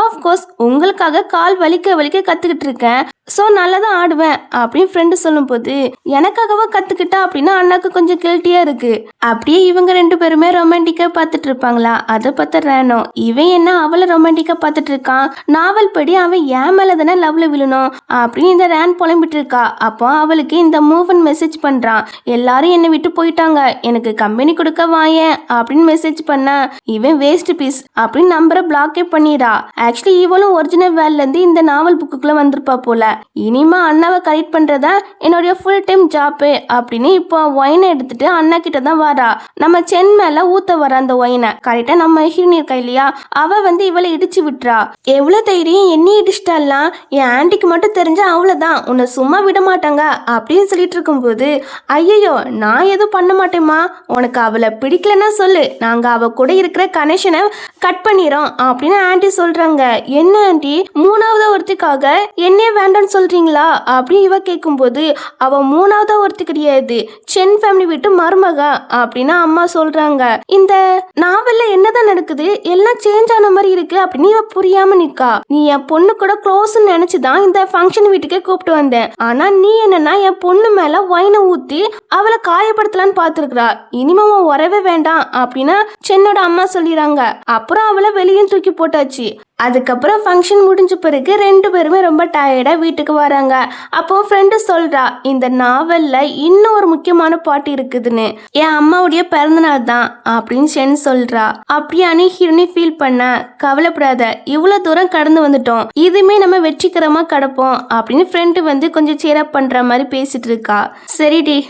ஆஃப்கோர்ஸ் உங்களுக்காக கால் வலிக்க வலிக்க கற்றுக்கிட்டு இருக்கேன், ஸோ நல்லா தான் ஆடுவேன் அப்படின்னு ஃப்ரெண்டு சொல்லும்போது எனக்காகவா கற்றுக்கிட்டா அப்படின்னு அண்ணாக்கு கொஞ்சம் கில்ட்டியாக இருக்கு. அப்படியே இவங்க 2 பேருமே ரொமான்டிக்காக பார்த்துட்டு இருப்பாங்களா, அதை பார்த்த ரேனோ, இவன் என்ன அவளை ரொமான்டிக்காக பார்த்துட்டு இருக்கான், நாவல் படி அவன் ஏன் மேலே தானே லவ்ல விழணும் அப்படின்னு இந்த ரேன் புலம்பிட்டு இருக்கா. அப்போ அவளுக்கு இந்த மூவன் மெசேஜ் பண்றான். எல்லாரும் என்னை விட்டு போயிட்டாங்க, எனக்கு கம்பெனி கொடுக்க வாயேன் அப்படின்னு மெசேஜ் பண்ண இவன் வேஸ்ட் பீஸ் அப்படின்னு நம்பரை பிளாக்கே பண்ணிடா. ஆக்சுவலி இவளும் ஒரிஜினல் வேல்ல இருந்து இந்த நாவல் புக்குக்குள்ள வந்திருப்பா போல. இனிமா அண்ணாவை கரெக்ட் பண்றதா என்னுடைய ஃபுல் டைம் ஜாப்பு அப்படின்னு இப்போ ஒயினை எடுத்துட்டு அண்ணா கிட்ட தான் வரா. நம்ம சென் மேல ஊத்த வர அந்த ஒயினை கரெக்டா நம்ம ஹீரோனி இருக்கா இல்லையா, அவ வந்து இவளை இடிச்சு விட்டுறா. எவ்வளவு தைரியம், என்ன இடிச்சிட்டாலாம், என் ஆண்டிக்கு மட்டும் தெரிஞ்சா அவ்வளோதான், உன்னை சும்மா விட மாட்டாங்க அப்படின்னு சொல்லிட்டு இருக்கும்போது, ஐயோ நான் எதுவும் பண்ண மாட்டேம்மா, உனக்கு அவளை பிடிக்கலன்னா சொல்லு, நாங்கள் அவ கூட இருக்கிற கனெக்ஷனை கட் பண்ணிடுறோம் அப்படின்னு ஆண்டி சொல்றாங்க. என்ன ஆண்டி, 3வது ஒருத்திக்காக என்னையே வேண்டாம்னு தான் சொல்றீங்களா அப்படின்னு இவ கேட்கும்போது, அவ மூணாவதா ஒருத்தி கிடையாது, சென் ஃபேமிலி வீட்டு மருமக அப்படின்னு அம்மா சொல்றாங்க. இந்த நாவல்ல என்னதான் நடக்குது, எல்லாம் சேஞ்ச் ஆன மாதிரி இருக்கு அப்படின்னு இவ புரியாம நிக்கா. நீ என் பொண்ணு கூட க்ளோஸ் நினைச்சுதான் இந்த ஃபங்க்ஷன் வீட்டுக்கே கூப்பிட்டு வந்தேன். ஆனா நீ என்னன்னா என் பொண்ணு மேல வைனை ஊத்தி அவளை காயப்படுத்தலான்னு பாத்துருக்கா. இனிமே வரவே வேண்டாம் அப்படின்னு சென்னோட அம்மா சொல்லிடுறாங்க. அப்புறம் அவளை வெளியும் தூக்கி போட்டாச்சு. அதுக்கப்புறம் ஃபங்க்ஷன் முடிஞ்ச பிறகு 2 பேருமே ரொம்ப டயர்டா வீட்டுக்கு வராங்க. அப்போ ஃப்ரெண்டு சொல்றா, இந்த நாவல்ல இன்னும் ஒரு முக்கியமான பாட்டு இருக்குதுன்னு, என் அம்மாவுடைய பிறந்தநாள் தான் அப்படின்னு சென் சொல்றா. அப்படியானு ஹீரோனி ஃபீல் பண்ண, கவலைப்படாத, இவ்வளவு தூரம் கடந்து வந்துட்டோம், இதுமே நம்ம வெற்றிகரமா கடப்போம் அப்படின்னு ஃப்ரெண்டு வந்து கொஞ்சம் சேரப் பண்ற மாதிரி பேசிட்டு இருக்கா. சரிடி.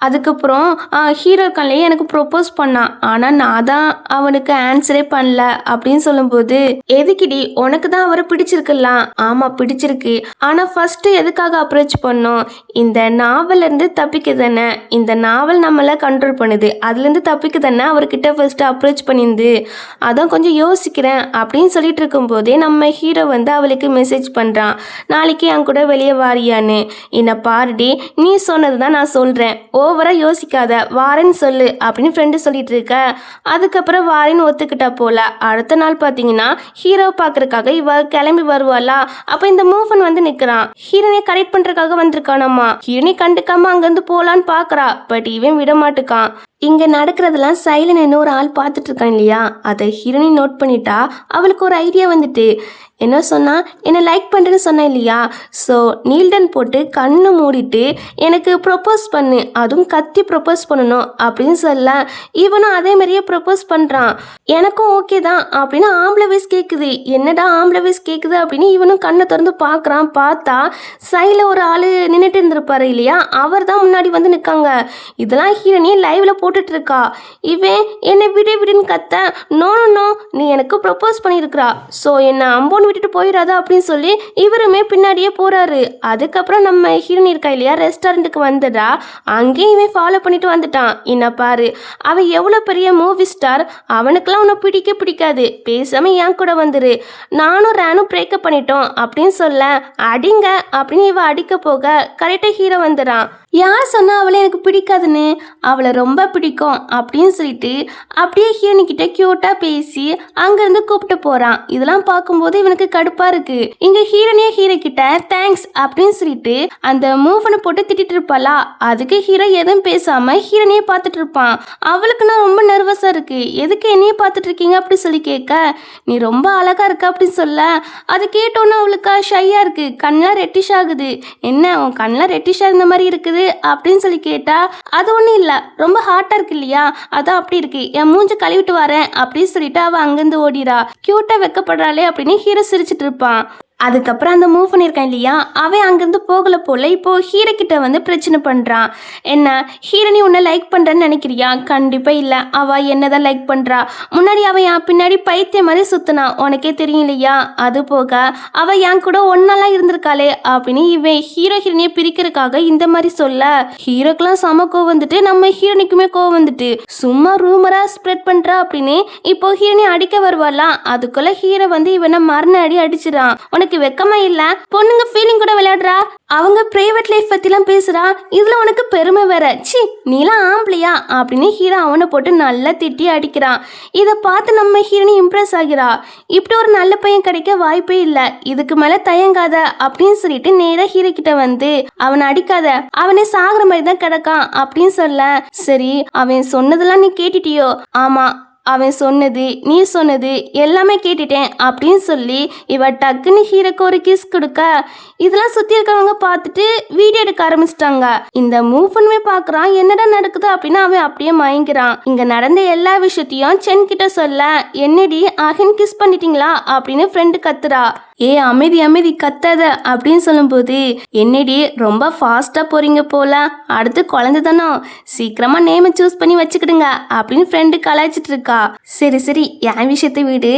அதுக்கப்புறம் ஹீரோ கல்லையே எனக்கு ப்ரொப்போஸ் பண்ணான். ஆனால் நான் தான் அவனுக்கு ஆன்சரே பண்ணல அப்படின்னு சொல்லும்போது, எதுக்கிடி, உனக்கு தான் அவரை பிடிச்சிருக்கலாம். ஆமாம் பிடிச்சிருக்கு, ஆனால் ஃபர்ஸ்ட் எதுக்காக அப்ரோச் பண்ணோம், இந்த நாவல்ல இருந்து தப்பிக்க தானே. இந்த நாவல் நம்மளை கண்ட்ரோல் பண்ணுது, அதுலேருந்து தப்பிக்க தானே அவர்கிட்ட ஃபர்ஸ்ட் அப்ரோச் பண்ணிருந்து. அதான் கொஞ்சம் யோசிக்கிறேன் அப்படின்னு சொல்லிட்டு இருக்கும்போதே நம்ம ஹீரோ வந்து அவளுக்கு மெசேஜ் பண்ணுறான், நாளைக்கு என் கூட வெளியே வாரியான்னு. என்னை பாருடி, நீ சொன்னது தான் நான் சொல்கிறேன், ஓவரா யோசிக்காத, வாரேன்னு சொல்லு அப்படின்னு ஃப்ரெண்டு சொல்லிட்டு இருக்க. அதுக்கப்புறம் வாரேன்னு ஒத்துக்கிட்டா போல. அடுத்த நாள் பார்த்தீங்கன்னா ஹீரோ பார்க்கறதுக்காக இவ கிளம்பி வருவாளா. அப்போ இந்த மூஃபன் வந்து நிற்கிறான். ஹீரோனை கரெக்ட் பண்ணுறதுக்காக வந்திருக்கானம்மா. ஹீரோனை கண்டுக்காம அங்கேருந்து போகலான்னு பார்க்குறா. பட் இவன் விட மாட்டுக்கான். இங்கே நடக்கிறதெல்லாம் சைலன் ஒரு ஆள் பார்த்துட்டு இருக்கான் இல்லையா, அதை ஹீரோனி நோட் பண்ணிட்டா. அவளுக்கு ஒரு ஐடியா வந்துட்டு, என்ன சொன்னா, என்னை லைக் பண்ணுறேன்னு சொன்னேன் இல்லையா, ஸோ நீல்டன் போட்டு கண்ணு மூடிட்டு எனக்கு ப்ரொப்போஸ் பண்ணு, அதுவும் கத்தி ப்ரொப்போஸ் பண்ணணும் அப்படின்னு சொல்ல, இவனும் அதே மாதிரியே ப்ரொப்போஸ் பண்ணுறான். எனக்கும் ஓகே தான் அப்படின்னு ஆம்பளை வயசு கேட்குது. என்னடா ஆம்பளை வயசு கேட்குது அப்படின்னு இவனும் கண்ணை திறந்து பார்க்குறான். பார்த்தா சைடில் ஒரு ஆள் நின்றுட்டு இருந்திருப்பாரு இல்லையா, அவர் தான் முன்னாடி வந்து நிற்காங்க. இதெல்லாம் ஹீரோனி லைவில் போட்டுட்டு இருக்கா. இவன் என்னை விடுன்னு கத்த, நோ நோ, நீ எனக்கு ப்ரொப்போஸ் பண்ணியிருக்கிறா, ஸோ என்னை அம்போன்னு விட்டுட்டு போயிடாதா அப்படின்னு சொல்லி இவருமே பின்னாடியே போறாரு. அதுக்கப்புறம் நம்ம ஹீரோனி இருக்கா இல்லையா, ரெஸ்டாரண்ட்டுக்கு வந்துடா. அங்கேயும் இவன் ஃபாலோ பண்ணிட்டு வந்துட்டான். என்ன பாரு, அவன் எவ்வளோ பெரிய மூவி ஸ்டார், அவனுக்கெல்லாம் உன்னை பிடிக்காது, பேசாம என் கூட வந்துரு, நானும் ரேனும் பிரேக்கப் பண்ணிட்டோம் அப்படின்னு சொல்ல, அடிங்க அப்படின்னு இவ அடிக்க போக கரெக்டாக ஹீரோ வந்துடான். யார் சொன்னா அவளை எனக்கு பிடிக்காதுன்னு, அவளை ரொம்ப பிடிக்கும் அப்படின்னு சொல்லிட்டு அப்படியே ஹீரோனிக்கிட்ட கியூட்டாக பேசி அங்கேருந்து கூப்பிட்டு போகிறான். இதெல்லாம் பார்க்கும்போது இவனுக்கு கடுப்பாக இருக்கு. இங்கே ஹீரோனியே ஹீரோ கிட்ட தேங்க்ஸ் அப்படின்னு சொல்லிட்டு அந்த மூவனை போட்டு திட்டிட்டு இருப்பாளா. அதுக்கு ஹீரோ எதுவும் பேசாமல் ஹீரோனியே பார்த்துட்டு இருப்பான். அவளுக்கு நான் ரொம்ப நர்வஸாக இருக்கு, எதுக்கு என்னையே பார்த்துட்டு இருக்கீங்க அப்படி சொல்லி கேட்க, நீ ரொம்ப அழகாக இருக்க அப்படின்னு சொல்ல, அதை கேட்டோன்னு அவளுக்கு ஷையாக இருக்கு, கண்ணெலாம் ரெட்டிஷ் ஆகுது. என்ன உன் கண்ணெலாம் ரெட்டிஷாக இருந்த மாதிரி இருக்குது அப்படின்னு சொல்லி கேட்டா, அது ஒன்றும் இல்லை, ரொம்ப ஹாட்டாக இருக்கு இல்லையா, அதான் அப்படி இருக்கு, என் மூஞ்சி கழுவிட்டு வரேன் அப்படின்னு சொல்லிட்டு அவள் அங்கேருந்து ஓடிடா. க்யூட்டாக வைக்கப்படுறாளே அப்படின்னு ஹீரோ சிரிச்சிட்டு இருப்பான். அதுக்கப்புறம் அந்த மூவ் பண்ணியிருக்கான் இல்லையா, அவன் அங்கேருந்து போகல போல. இப்போ ஹீரோ கிட்ட வந்து பிரச்சனை பண்ணுறான். என்ன ஹீரோனி உன்னை லைக் பண்ணுறேன்னு நினைக்கிறியா? கண்டிப்பாக இல்லை, அவள் என்ன தான் லைக் பண்ணுறா. முன்னாடி அவன் என் பின்னாடி பைத்தியம் மாதிரி சுற்றினா, உனக்கே தெரியும் இல்லையா. அது போக அவள் என் கூட ஒன்னாலாம் இருந்திருக்காளே அப்படின்னு இவன் ஹீரோனியை பிரிக்கிறதுக்காக இந்த மாதிரி சொல்ல, ஹீரோக்கெல்லாம் செம கோவம் வந்துட்டு, நம்ம ஹீரோனிக்குமே கோவம் வந்துட்டு சும்மா ரூமராக ஸ்ப்ரெட் பண்ணுறா அப்படின்னு இப்போ ஹீரோனி அடிக்க வருவாளாம். அதுக்குள்ள ஹீரோ வந்து இவனை மரண அடி அடிச்சிடான். உனக்கு வெக்கமா இல்ல? பொண்ணுங்க ஃபீலிங் கூட விளையாடுறா, அவங்க பிரைவேட் லைஃப் பத்திலாம் பேசுறா, இதுல உனக்கு பெருமை வேற, சி நீலாம் ஆம்பளையா அப்படின்னு ஹீரோ அவனை போட்டு நல்லா திட்டி அடிக்கிறான். இதை பார்த்து நம்ம ஹீரோனி இம்ப்ரெஸ் ஆகிறா. இப்படி ஒரு நல்ல பையன் கிடைக்க வாய்ப்பே இல்லை, இதுக்கு மேல தயங்காத அப்படின்னு சொல்லிட்டு நேரா ஹீரோ கிட்ட வந்து, அவனை அடிக்காத, அவனே சாகுற மாதிரி தான் கிடக்கான் அப்படின்னு சொல்ல, சரி அவன் சொன்னதெல்லாம் நீ கேட்டுட்டியோ? ஆமா, அவன் சொன்னது நீ சொன்னது எல்லாமே கேட்டுட்டேன் அப்படின்னு சொல்லி இவ டக்குன்னு ஹீரோக்கு ஒரு கிஸ் கொடுக்க, இதெல்லாம் சுற்றி இருக்கிறவங்க பார்த்துட்டு வீடியோ எடுக்க ஆரம்பிச்சிட்டாங்க. இந்த மூவ் பண்ணுவே பார்க்குறான், என்னடா நடக்குது அப்படின்னு அவன் அப்படியே மயங்கிறான். இங்கே நடந்த எல்லா விஷயத்தையும் சென் கிட்ட சொல்ல, என்னடி அகன் கிஸ் பண்ணிட்டீங்களா அப்படின்னு ஃப்ரெண்டு கத்துறா. ஏ அமைதி கத்தாத அப்படின்னு சொல்லும்போது, என்னடி ரொம்ப ஃபாஸ்ட்டாக போறீங்க போல, அடுத்து குழந்தை தானோ, சீக்கிரமா நேமை சூஸ் பண்ணி வச்சுக்கிடுங்க அப்படின்னு ஃப்ரெண்டு கலாய்ச்சிட்டு இருக்கா. சரி என் விஷயத்தை விடு,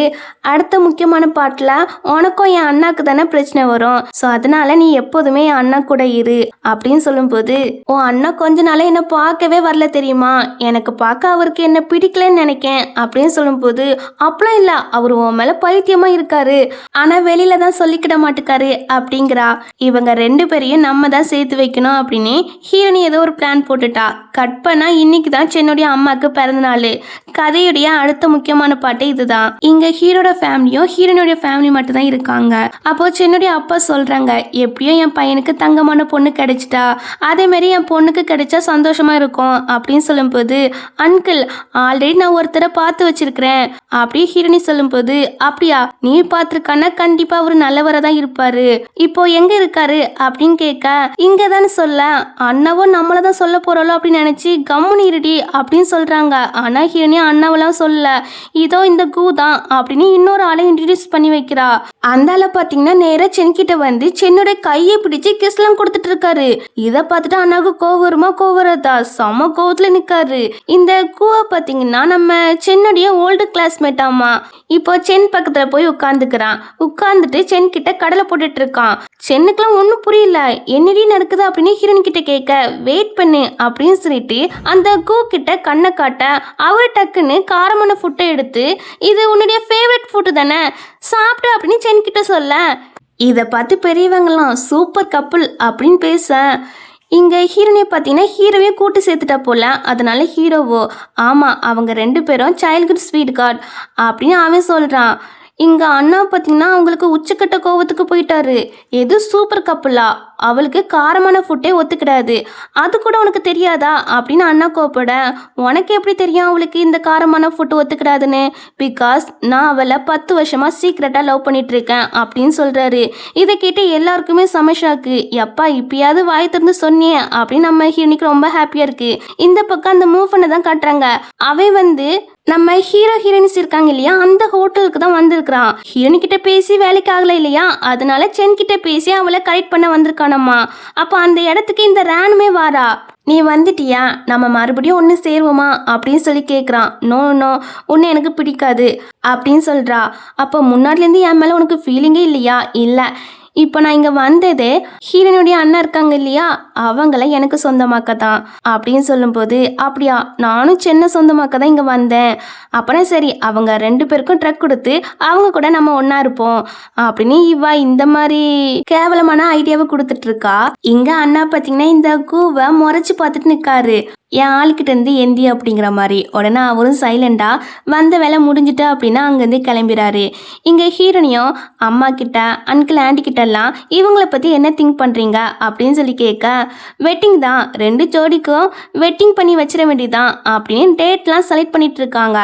அடுத்த முக்கியமான பாட்டில் உனக்கும் என் அண்ணாக்கு தானே பிரச்சனை வரும், ஸோ அதனால நீ எப்போதுமே என் அண்ணா கூட இரு அப்படின்னு சொல்லும்போது, உன் அண்ணா கொஞ்ச நாளே என்னை பார்க்கவே வரல தெரியுமா, எனக்கு பார்க்க அவருக்கு என்ன பிடிக்கலன்னு நினைக்கேன் அப்படின்னு சொல்லும்போது, அப்படிலாம் இல்லை, அவர் உன் மேலே பைத்தியமாக இருக்காரு, ஆனால் வெளியில் வெளியில தான் சொல்லிக்கிட மாட்டுக்காரு அப்படிங்கிறா. இவங்க 2 பேரையும் நம்ம தான் சேர்த்து வைக்கணும் அப்படின்னு ஹீரோனி ஏதோ ஒரு பிளான் போட்டுட்டா. கட் பண்ணா இன்னைக்கு தான் சென்னுடைய அம்மாக்கு பிறந்த நாள். கதையுடைய அடுத்த முக்கியமான பாட்டு இதுதான். இங்க ஹீரோட ஃபேமிலியும் ஹீரோனுடைய ஃபேமிலி மட்டும் தான் இருக்காங்க. அப்போ சென்னுடைய அப்பா சொல்றாங்க, எப்படியும் என் பையனுக்கு தங்கமான பொண்ணு கிடைச்சிட்டா, அதே மாதிரி என் பொண்ணுக்கு கிடைச்சா சந்தோஷமா இருக்கும் அப்படின்னு சொல்லும்போது, அங்கிள் ஆல்ரெடி நான் ஒருத்தரை பார்த்து வச்சிருக்கிறேன் அப்படி ஹீரோனி சொல்லும்போது, அப்படியா நீ பார்த்திருக்கானா? கண்டிப்பா அவரு நல்லவரா தான் இருப்பாரு. இப்போ எங்க இருக்காரு அப்படின்னு கேட்க, இங்கதான்னு சொல்ல, அண்ணாவும் நம்மளதான் சொல்ல போறாளோ அப்படின்னு நினைச்சு கம்முனு இருடி அப்படின்னு சொல்றாங்க. ஆனா ஹீரோனி அண்ணாவெல்லாம் சொல்ல, இதோ இந்த கூ தான் அப்படின்னு இன்னொரு ஆளை இன்ட்ரடியூஸ் பண்ணி வைக்கிறா. அந்த ஆளை பாத்தீங்கன்னா நேரா சென்கிட்ட வந்து சென்னோட கையை பிடிச்சு கிஸ்லாம் கொடுத்துட்டு இருக்காரு. இத பார்த்துட்டு அண்ணாவுக்கு கோவருமா கோவரதா செம கோவத்துல நிக்காரு. இந்த கூவை பாத்தீங்கன்னா நம்ம சென்னுடைய ஓல்டு கிளாஸ்மேட் ஆமா. இப்போ சென் பக்கத்துல போய் உட்காந்துக்கிறான். உட்காந்துட்டு சென் கிட்ட கடலை போட்டுட்டு இருக்கான். சென்னுக்குலாம் ஒன்றும் புரியல, என்னடி நடக்குது அப்படின்னு ஹீரோன் கிட்ட கேட்க, வெயிட் பண்ணு அப்படின்னு சொல்லிட்டு அந்த கூ கிட்ட கண்ணை காட்ட, அவர் டக்குன்னு காரமான ஃபுட்டை எடுத்து, இது உன்னுடைய ஃபேவரட் ஃபுட்டு தானே சாப்பிட்டு அப்படின்னு சென் கிட்ட சொல்ல, இதை பார்த்து பெரியவங்களாம் சூப்பர் கப்புள் அப்படின்னு பேச, இங்கே ஹீரோனை பார்த்தீங்கன்னா ஹீரோவே கூட்டு சேர்த்துட்டா போல. அதனால ஹீரோவோ, ஆமாம் அவங்க 2 பேரும் சைல்ட்ஹுட் ஸ்வீட் கார்டு அப்படின்னு அவன் சொல்கிறான். இங்கே அண்ணா பார்த்தீங்கன்னா அவங்களுக்கு உச்சக்கட்ட கோவத்துக்கு போயிட்டாரு. எது சூப்பர் கப்புலா, அவளுக்கு காரமான ஃபுட்டே ஒத்துக்கிடாது, அது கூட உனக்கு தெரியாதா அப்படின்னு அண்ணா கோப்பட, உனக்கு எப்படி தெரியும் அவளுக்கு இந்த காரமான ஃபுட்டு ஒத்துக்கிடாதுன்னு? பிகாஸ் நான் அவளை 10 வருஷமா சீக்ரெட்டாக லவ் பண்ணிட்டு இருக்கேன் அப்படின்னு சொல்கிறாரு. இதை கேட்டு எல்லாருக்குமே சமஷாக்கு. எப்பா இப்பயாவது வாய் திறந்து சொன்னியே அப்படின்னு நம்ம ஹீரோனிக்கு ரொம்ப ஹாப்பியாக இருக்கு. இந்த பக்கம் அந்த மூவ் பண்ண தான் காட்டுறாங்க. அவன் வந்து நம்ம ஹீரோ ஹீரோயின்ஸ் இருக்காங்க இல்லையா, அந்த ஹோட்டலுக்கு தான் வந்திருக்கிறான். ஹீரோனி கிட்ட பேசி வேலைக்கு ஆகல இல்லையா, அதனால சென் கிட்ட பேசி அவளை கரெக்ட் பண்ண வந்திருக்கானம்மா. அப்போ அந்த இடத்துக்கு இந்த ரேனுமே வாரா. நீ வந்துட்டியா, நம்ம மறுபடியும் ஒன்று சேருவோமா அப்படின்னு சொல்லி கேட்குறான். நோ நோ, ஒன்று எனக்கு பிடிக்காது அப்படின்னு சொல்கிறா. அப்போ முன்னாடிலேருந்து என் மேலே உனக்கு ஃபீலிங்கே இல்லையா? இல்லை, இப்போ நான் இங்கே வந்தது ஹீரோனுடைய அண்ணா இருக்காங்க இல்லையா, அவங்கள எனக்கு சொந்தமாக்க தான் அப்படின்னு சொல்லும்போது, அப்படியா நானும் சின்ன சொந்தமாக்க தான் இங்கே வந்தேன். அப்புறம் சரி அவங்க 2 பேருக்கும் ட்ரக் கொடுத்து அவங்க கூட நம்ம ஒன்றா இருப்போம் அப்படின்னு இவா இந்த மாதிரி கேவலமான ஐடியாவை கொடுத்துட்டு இருக்கா. இங்கே அண்ணா பார்த்தீங்கன்னா இந்த கூவை முறைச்சி பார்த்துட்டு நிற்காரு. என் ஆளுக்கிட்ட இருந்து எந்தி அப்படிங்கிற மாதிரி. உடனே அவரும் சைலண்டா வந்த வேலை முடிஞ்சுட்டு அப்படின்னா அங்கேருந்து கிளம்பிறாரு. இங்கே ஹீரோனியும் அம்மா கிட்ட அங்கிள் ஆண்டி கிட்ட எல்லாம் இவங்களை பற்றி என்ன திங்க் பண்ணுறீங்க அப்படின்னு சொல்லி கேட்க, வெட்டிங் தான், 2 ஜோடிக்கும் வெட்டிங் பண்ணி வச்சிட வேண்டியதான் அப்படின்னு டேட்லாம் செலக்ட் பண்ணிட்டு இருக்காங்க.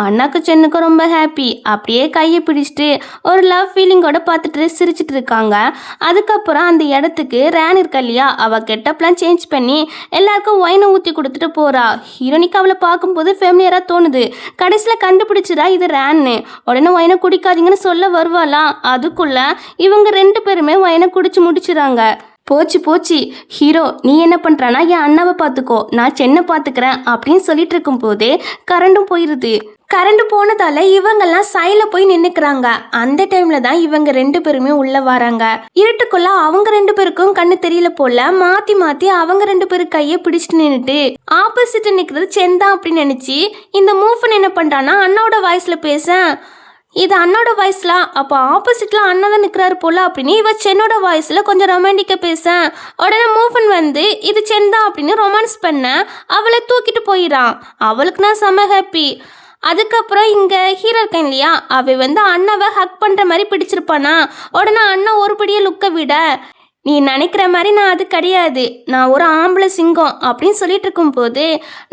அண்ணாக்கு சென்னுக்கும் ரொம்ப ஹாப்பி. அப்படியே கையை பிடிச்சிட்டு ஒரு லவ் ஃபீலிங்கோட பார்த்துட்டு சிரிச்சிட்டு இருக்காங்க. அதுக்கப்புறம் அந்த இடத்துக்கு ரேன் இருக்கா இல்லையா, அவள் கெட்டப்லாம் சேஞ்ச் பண்ணி எல்லாருக்கும் ஒயினை ஊற்றி கொடுத்துட்டு போறா. ஹீரோனிக்கு அவளை பார்க்கும்போது ஃபேமிலியரா தோணுது. கடைசியில் கண்டுபிடிச்சிடா இது ரேன்னு. உடனே ஒயினை குடிக்காதீங்கன்னு சொல்ல வருவாளாம். அதுக்குள்ள இவங்க 2 பேருமே ஒயினை குடிச்சு முடிச்சுறாங்க. போச்சு போச்சு, ஹீரோ நீ என்ன பண்ணுறானா, என் அண்ணாவை பார்த்துக்கோ, நான் சென்னை பார்த்துக்கிறேன் அப்படின்னு சொல்லிட்டு இருக்கும் போதே கரண்டும் போயிடுது. கரண்ட் போனதால இவங்கெல்லாம் சைடில் போய் நின்றுக்கிறாங்க. அந்த டைம்ல தான் இவங்க 2 பேருமே உள்ள வராங்க. இருட்டுக்குள்ள அவங்க 2 பேருக்கும் கண்ணு தெரியல போல மாத்தி மாத்தி அவங்க 2 பேரும் கையை பிடிச்சிட்டு நின்றுட்டு ஆப்போசிட் நிற்கிறது செந்தா அப்படின்னு நினைச்சு இந்த மூவன் என்ன பண்றான்னா அண்ணாவோட வாய்ஸ்ல பேச, இது அண்ணோட வாய்ஸ்ல, அப்போ ஆப்போசிட்ல அண்ணா தான் நிற்கிறாரு போல அப்படின்னு இவ சென்னோட வாய்ஸ்ல கொஞ்சம் ரொமான்டிக்கா பேச, உடனே மூவன் வந்து இது செந்தா அப்படின்னு ரொமான்ஸ் பண்ண அவளை தூக்கிட்டு போயிடான். அவளுக்கு நான் செம்ம ஹாப்பி. அதுக்கப்புறம் இங்கே ஹீரோ இருக்கேன் இல்லையா, அவ வந்து அண்ணாவை ஹக் பண்ணுற மாதிரி பிடிச்சிருப்பானா. உடனே அண்ணா ஒருபடியே லுக்கை விட, நீ நினைக்கிற மாதிரி நான் அது கிடையாது, நான் ஒரு ஆம்பளை சிங்கம் அப்படின்னு சொல்லிட்டு இருக்கும்போது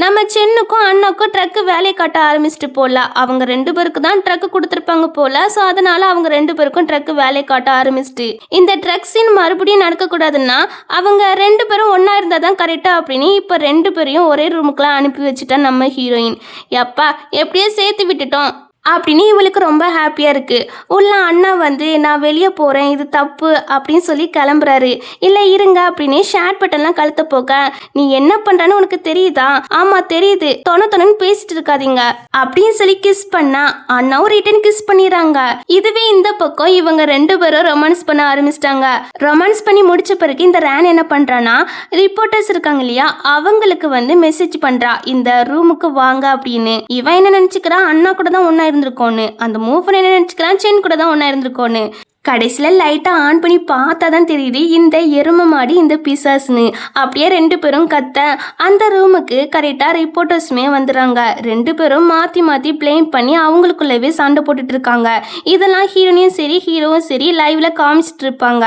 நம்ம சென்னுக்கும் அண்ணாக்கும் ட்ரக்கு வேலையை காட்ட ஆரம்பிச்சிட்டு போல. அவங்க 2 பேருக்கு தான் ட்ரக்கு கொடுத்துருப்பாங்க போல. ஸோ அதனால அவங்க 2 பேருக்கும் ட்ரக்கு வேலையை காட்ட ஆரம்பிச்சிட்டு இந்த ட்ரக் சீன் மறுபடியும் நடக்கக்கூடாதுன்னா அவங்க 2 பேரும் ஒன்றா இருந்தால் தான் கரெக்டாக அப்படின்னு இப்போ 2 பேரையும் ஒரே ரூமுக்குலாம் அனுப்பி வச்சுட்டா நம்ம ஹீரோயின். எப்பா எப்படியோ சேர்த்து விட்டுட்டோம் அப்படின்னு இவளுக்கு ரொம்ப ஹாப்பியாக இருக்குது. உள்ள அண்ணா வந்து நான் வெளியே போகிறேன், இது தப்பு அப்படின்னு சொல்லி கிளம்புறாரு. இல்லை இருங்க அப்படின்னு ஷேட் பட்டன்லாம் கழுத்த போக்க, நீ என்ன பண்ணுறான்னு உனக்கு தெரியுதா? ஆமாம் தெரியுது, தொணன்னு பேசிட்டு இருக்காதீங்க அப்படின்னு சொல்லி கிஸ் பண்ணா அண்ணாவும் ரிட்டன் கிஸ் பண்ணிடுறாங்க. இதுவே இந்த பக்கம் இவங்க 2 பேரும் ரொமான்ஸ் பண்ண ஆரம்பிச்சிட்டாங்க. ரொமான்ஸ் பண்ணி முடிச்ச பிறகு இந்த ரேன் என்ன பண்ணுறான்னா ரிப்போர்ட்டர்ஸ் இருக்காங்க இல்லையா, அவங்களுக்கு வந்து மெசேஜ் பண்ணுறா இந்த ரூமுக்கு வாங்க அப்படின்னு. இவன் என்ன நினச்சிக்கிறா, அண்ணா கூட தான் ஒன்றா இருந்திருக்கோன்னு. அந்த மூவ் என்ன நினச்சிக்கிறான், சென் கூட தான் ஒன்றா இருந்திருக்கோன்னு. கடைசியில் லைட்டாக ஆன் பண்ணி பார்த்தா தான் தெரியுது இந்த எருமை மாடி இந்த பிசாஸ்னு. அப்படியே ரெண்டு பேரும் கத்த அந்த ரூமுக்கு கரெக்டாக ரிப்போர்ட்டர்ஸுமே வந்துடுறாங்க. ரெண்டு பேரும் மாற்றி மாற்றி ப்ளேம் பண்ணி அவங்களுக்குள்ளவே சண்டை போட்டுட்டு இருக்காங்க. இதெல்லாம் ஹீரோனையும் சரி ஹீரோவும் சரி லைவ்ல காமிச்சிட்டு இருப்பாங்க.